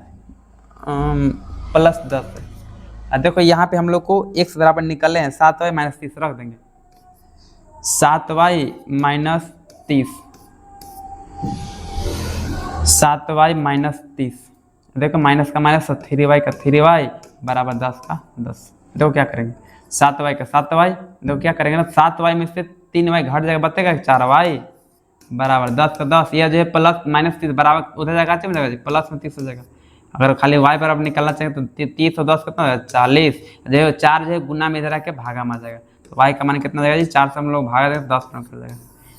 +10 है। देखो यहाँ पे हम लोग को x बराबर निकले हैं 7y - 30 रख देंगे, 7y - 30, 7y - 30। देखो माइनस का माइनस, 3y का 3y बराबर 10 का 10। देखो क्या करेंगे, 7y का 7y, देखो क्या करेंगे ना, 7y में से 3y घट जाएगा, बचेगा 4y बराबर 10 का 10। यह जो है +-30 बराबर उधर जाएगा, चल जाएगा जी, प्लस में 30 हो जाएगा। अगर खाली y बराबर निकालना चाहिए तो 30 और 10 कितना हो जाएगा? 40। जो 4 जो है गुना में इधर आके भागा में आ जाएगा, तो y का मान कितना जाएगा जी? 4 से हम लोग भागा देंगे 10 कर जाएगा।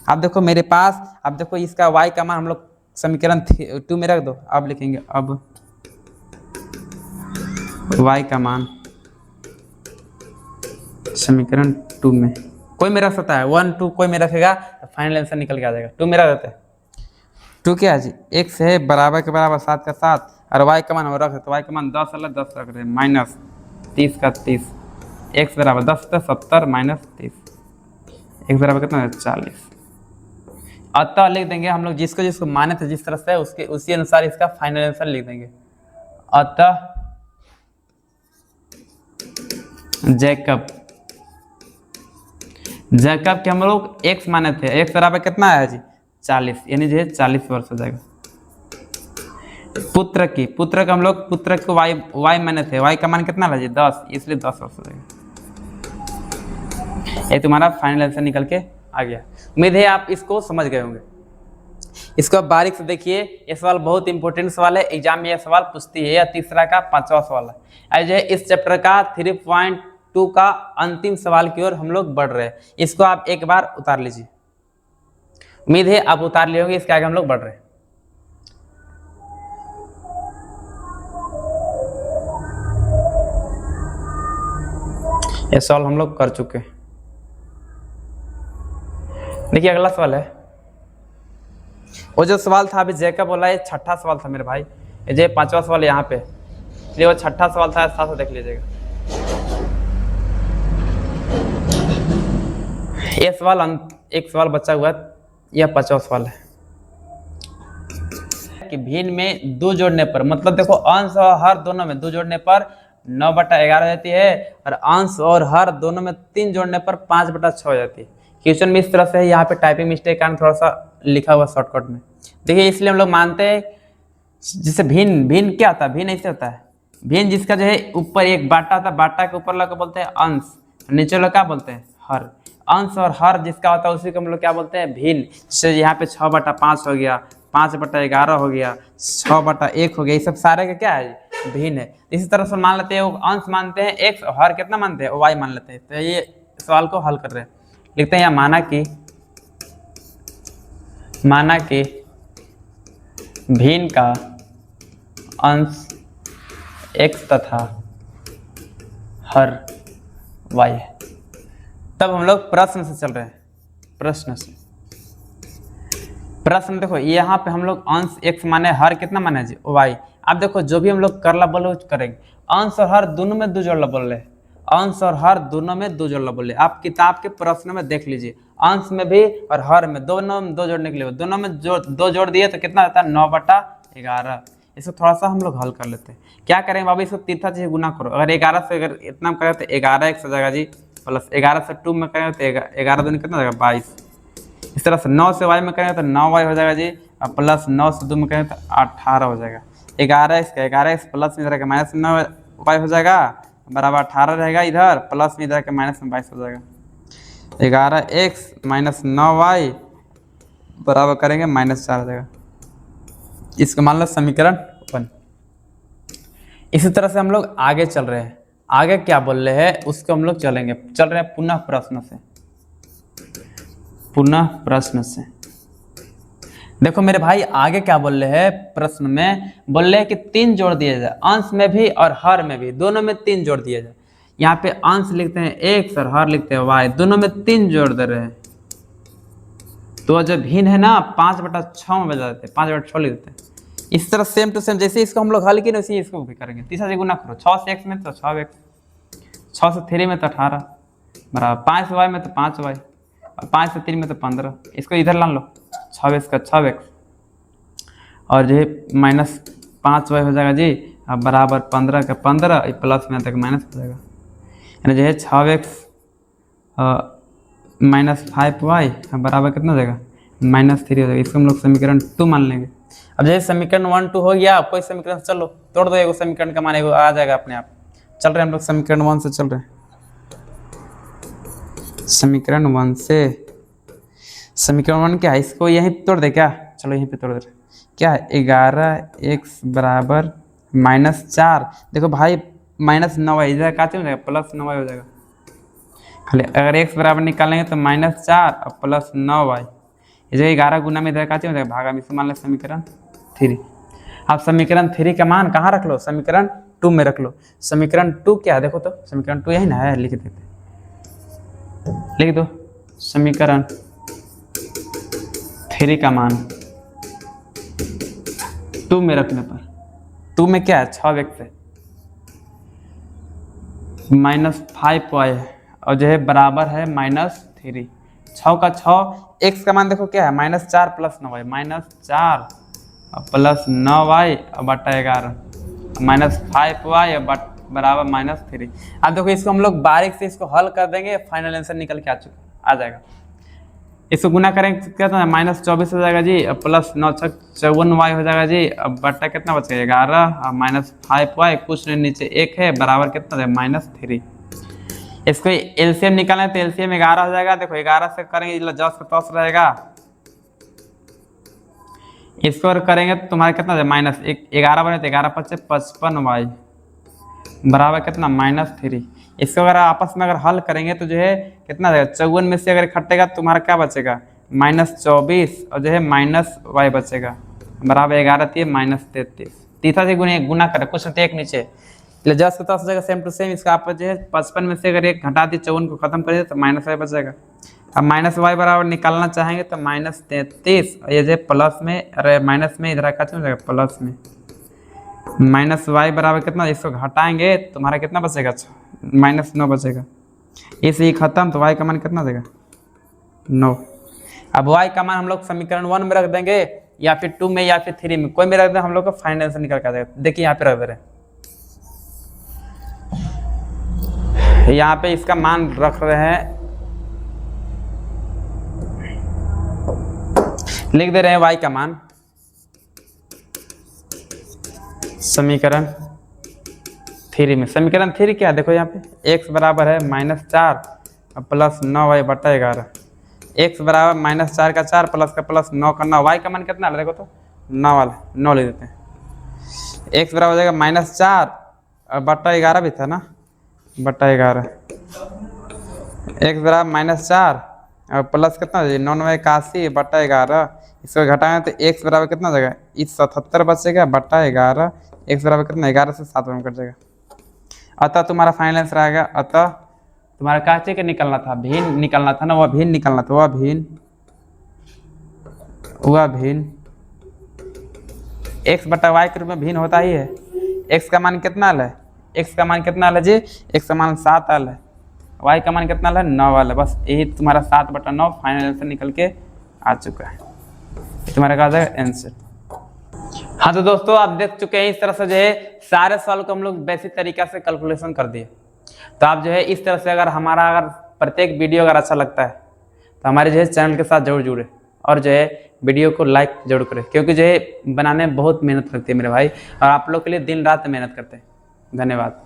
अब देखो मेरे पास, अब देखो इसका y का मान हम लोग समीकरण 2 में रख दो। अब लिखेंगे, अब y का मान समीकरण 2 में कोई मेरा सकता है 1 2, कोई मेरा रखेगा तो फाइनल आंसर निकल के आ जाएगा। 2 मेरा रहता है, 2 क्या है जी? x है बराबर के बराबर 7 का 7 और y का मान रख, तो y का मान 10 वाला 10 रख रहे हैं, -30 का 30, x बराबर 10 का 70 - 30, x बराबर कितना है? 40। अतः लिख देंगे हम लोग जिसको जिसको माने थे जिस तरह से उसके उसी अनुसार इसका फाइनल आंसर लिख देंगे। अतः जैकब के हम लोग x माने थे, x बराबर कितना है जी? 40, यानी जो है 40 वर्ष हो जाएगा। पुत्र का हम लोग पुत्र को y माने थे, y का मान कितना है जी? 10, इसलिए 10 वर्ष हो जाएगा। ये तुम्हारा फाइनल आंसर निकल के आ गया। उम्मीद है आप इसको समझ गए होंगे। इसको आप बारीक से देखिए, ये सवाल बहुत इंपॉर्टेंट सवाल है, एग्जाम में यह सवाल पूछती है। यह तीसरा का 5वां सवाल है। जो है इस चैप्टर का 3.2 का अंतिम सवाल की ओर हम लोग बढ़ रहे हैं। इसको आप एक बार उतार लीजिए, उम्मीद है आप उतार लिए होंगे। इसके आगे हम लोग बढ़ रहे हैं। ये सवाल हम लोग कर चुके हैं। देखिए अगला सवाल है, वो जो सवाल था अभी जैकब बोला, ये 6ठा सवाल था मेरे भाई। ये जो 5वां सवाल यहाँ पे, ये वो 6ठा सवाल था, साथ में देख लीजिएगा। ये सवाल एक सवाल बचा हुआ है, यह 5वां सवाल है कि भिन्न में 2 जोड़ने पर, मतलब देखो अंश और हर दोनों में 2 जोड़ने पर 9/11 हो जाती है, और अंश और हर दोनों में 3 जोड़ने पर 5/6 हो जाती है। क्वेश्चन में इस तरह से है, यहाँ पे टाइपिंग मिस्टेक कारण थोड़ा सा लिखा हुआ शॉर्टकट में। देखिए इसलिए हम लोग मानते हैं जिससे भिन्न क्या होता है, भिन्न ऐसे होता है, भिन्न जिसका जो है ऊपर एक बाटा होता है, बाटा के ऊर लोग बोलते हैं अंश, नीचे लोग क्या बोलते हैं? हर। अंश और हर जिसका होता है उसी को हम लोग क्या बोलते हैं? भिन्न। जैसे यहाँ पे 6/5 हो गया, 5/11 हो गया, 6/1 हो गया, ये सब सारे का क्या है? भिन्न है। इसी तरह से मान लेते हैं अंश मानते हैं x, और हर कितना मानते हैं? y मान लेते हैं। तो ये सवाल को हल कर रहे हैं, लिखते हैं यहाँ माना कि भिन्न का अंश x तथा हर y है। तब हम लोग प्रश्न से चल रहे हैं, प्रश्न से। प्रश्न देखो यहाँ पे हम लोग अंश x माने हर कितना माने जी y। अब देखो जो भी हम लोग करला बोले करेंगे, अंश और हर दोनों में दो जोड़ला बोल रहे, अंश और हर दोनों में दो जोड़ला बोल रहे। आप किताब के प्रश्न में देख लीजिए, अंश में भी और हर में दोनों में दो जोड़ने के लिए, दोनों में दो जोड़ दिए तो कितना आता है 9/11। इसको थोड़ा सा हम लोग हल कर लेते हैं। क्या करेंगे बाबू, इसको तीसरा चीज गुना करो। अगर 11 से अगर इतना करें तो 11x हो जाएगा जी, प्लस 11 से 2 में करेंगे तो 11 दूनी कितना हो जाएगा 22। इस तरह से 9 से y में करेंगे तो 9y हो जाएगा जी, और प्लस 9 से 2 में करेंगे तो 18 हो जाएगा। 11x का 11x प्लस में इधर का माइनस 9y हो जाएगा, बराबर 18 रहेगा इधर, प्लस में इधर का माइनस में 22 हो जाएगा। 11x माइनस 9y बराबर करेंगे -4 हो जाएगा। इसको मान लो समीकरण 1। इसी तरह से हम लोग आगे चल रहे हैं, आगे क्या बोल रहे हैं उसको हम लोग चल रहे हैं पुनः प्रश्न से। पुनः प्रश्न से देखो मेरे भाई आगे क्या बोल रहे हैं, प्रश्न में बोल रहे हैं कि 3 जोड़ दिया जाए, अंश में भी और हर में भी, दोनों में 3 जोड़ दिया जाए। यहाँ पे अंश लिखते हैं x और हर लिखते हैं y, दोनों में 3 जोड़ दे रहे हैं। तो जब भिन्न है ना 5/6 में बजा देते हैं, 5/6 लिख देते हैं। इस तरह सेम टू सेम जैसे इसको हम लोग हल किए ना वैसे इसको भी करेंगे। तीसरा से गुना करो, 6 से x में तो 6x, 6 से 3 में तो 18, बराबर 5 से y में तो 5y, और 5 से 3 में तो 15। इसको इधर ला लो, 6x का 6x और जो है -5y हो जाएगा जी, अब बराबर 15 का 15, प्लस में तक माइनस हो जाएगा, यानी जो है 6x -5y बराबर कितना हो जाएगा -3 हो जाएगा। इसको हम लोग समीकरण 2 मान लेंगे। अब जैसे समीकरण 1 2 हो गया, कोई समीकरण चलो तोड़ दो, एगो समीकरण का मान एगो आ जाएगा अपने आप। चल रहे हैं हम लोग समीकरण 1 से चल रहे हैं, समीकरण 1 से। समीकरण 1 क्या है, इसको यहीं तोड़ दे क्या, चलो यहीं पे तोड़ दे। क्या है 11x बराबर -4। देखो भाई -9y इधर का हो जाएगा +9y हो जाएगा। खाली अगर x बराबर निकालेंगे तो -4 और प्लस 9y, ये जो 11 गुना में इधर का हो जाएगा भागा में, इसको मान लें समीकरण 3। आप समीकरण 3 का मान कहाँ रख लो, समीकरण 2 में रख लो। समीकरण 2 क्या है देखो तो, समीकरण 2 यही ना है, लिख देते, लिख दो समीकरण 3 का मान 2 में रखने पर, 2 में क्या है 6x है, -5y और जो है बराबर है -3, 6 का 6, x का मान देखो क्या है -4 प्लस 9y, -4 प्लस 9y बटा 11, -5y बराबर -3। अब देखो इसको हम लोग बारीक से इसको हल कर देंगे, फाइनल आंसर निकल के आ जाएगा। इसको गुना करेंगे कितना है -24 हो जाएगा जी, प्लस 9 54y हो जाएगा जी, अब बट्टा कितना बचेगा 11 और -5y कुछ नहीं नीचे 1 है, बराबर कितना है -3। इसको एलसीएम निकालना है तो एलसीएम 11 हो जाएगा। देखो 11 से करेंगे 10 रहेगा, इसको करेंगे तो तुम्हारा कितना -11 बने तो 11 × 5 = 55y बराबर कितना -3। इसको अगर आपस में अगर हल करेंगे तो जो है कितना जाएगा 54 में से अगर इकट्ठेगा तो तुम्हारा क्या बचेगा -24 और जो है -y बचेगा, बराबर 11 × 33। तीसरा से गुना करें कुछ एक नीचे 10 10 हो जाएगा, सेम टू सेम। इसका आप जो है 55 में से अगर 1 घटा दिए 54 को खत्म करिए तो -y बचेगा। अब -y बराबर निकालना चाहेंगे तो -33 और ये जो प्लस में, अरे माइनस में इधर का हो जाएगा प्लस में, -y बराबर कितना, इसको घटाएंगे तुम्हारा कितना बचेगा -9 बचेगा। इसे खत्म तो y का मान कितना देगा 9। अब y का मान हम लोग समीकरण 1 में रख देंगे या फिर 2 में या फिर 3 में, कोई में रख दें, हम लोग का फाइनल आंसर निकल के आ जाएगा। देखिए यहाँ पे रख दे रहे हैं, यहाँ पे इसका मान रख रहे हैं, लिख दे रहे हैं y का मान समीकरण 3 में। समीकरण 3 क्या है देखो यहाँ पे x बराबर है -4 प्लस 9y बटा 11, x बराबर -4 का 4 प्लस का प्लस 9 का 9, y का मान कितना देखो तो 9 वाला 9 ले देते हैं। x बराबर हो जाएगा -4 बटा 11 भी था ना, बटा 11, x बराबर -4 और प्लस कितना हो जाएगा 9 81 बटा 11, इसको घटाएं तो x बराबर कितना हो जाएगा 77 बचेगा बटा 11, x बराबर कितना 11 से 7 में कट जाएगा। अतः तुम्हारा फाइनल आंसर आएगा, अतः तुम्हारा क्या चाहिए निकलना था, भिन्न निकलना था ना, वह भिन्न निकलना था, वह भिन्न x बटा वाई के रूप में भिन्न होता ही है। x का मान कितना आल है, x का मान कितना आल है जी, x का मान 7 आल है, y का मान कितना आल है 9 आल है। बस यही तुम्हारा 7/9 फाइनल आंसर निकल के आ चुका है, तुम्हारा कहा जाएगा आंसर। हाँ तो दोस्तों आप देख चुके हैं, इस तरह से जो है सारे सवाल को हम लोग बेसिक तरीका से कैलकुलेशन कर दिए। तो आप जो है इस तरह से अगर प्रत्येक वीडियो अगर अच्छा लगता है तो हमारे जो है चैनल के साथ जरूर जुड़े और जो है वीडियो को लाइक जरूर करें, क्योंकि जो है बनाने में बहुत मेहनत लगती है मेरे भाई, और आप लोग के लिए दिन रात मेहनत करते हैं। धन्यवाद।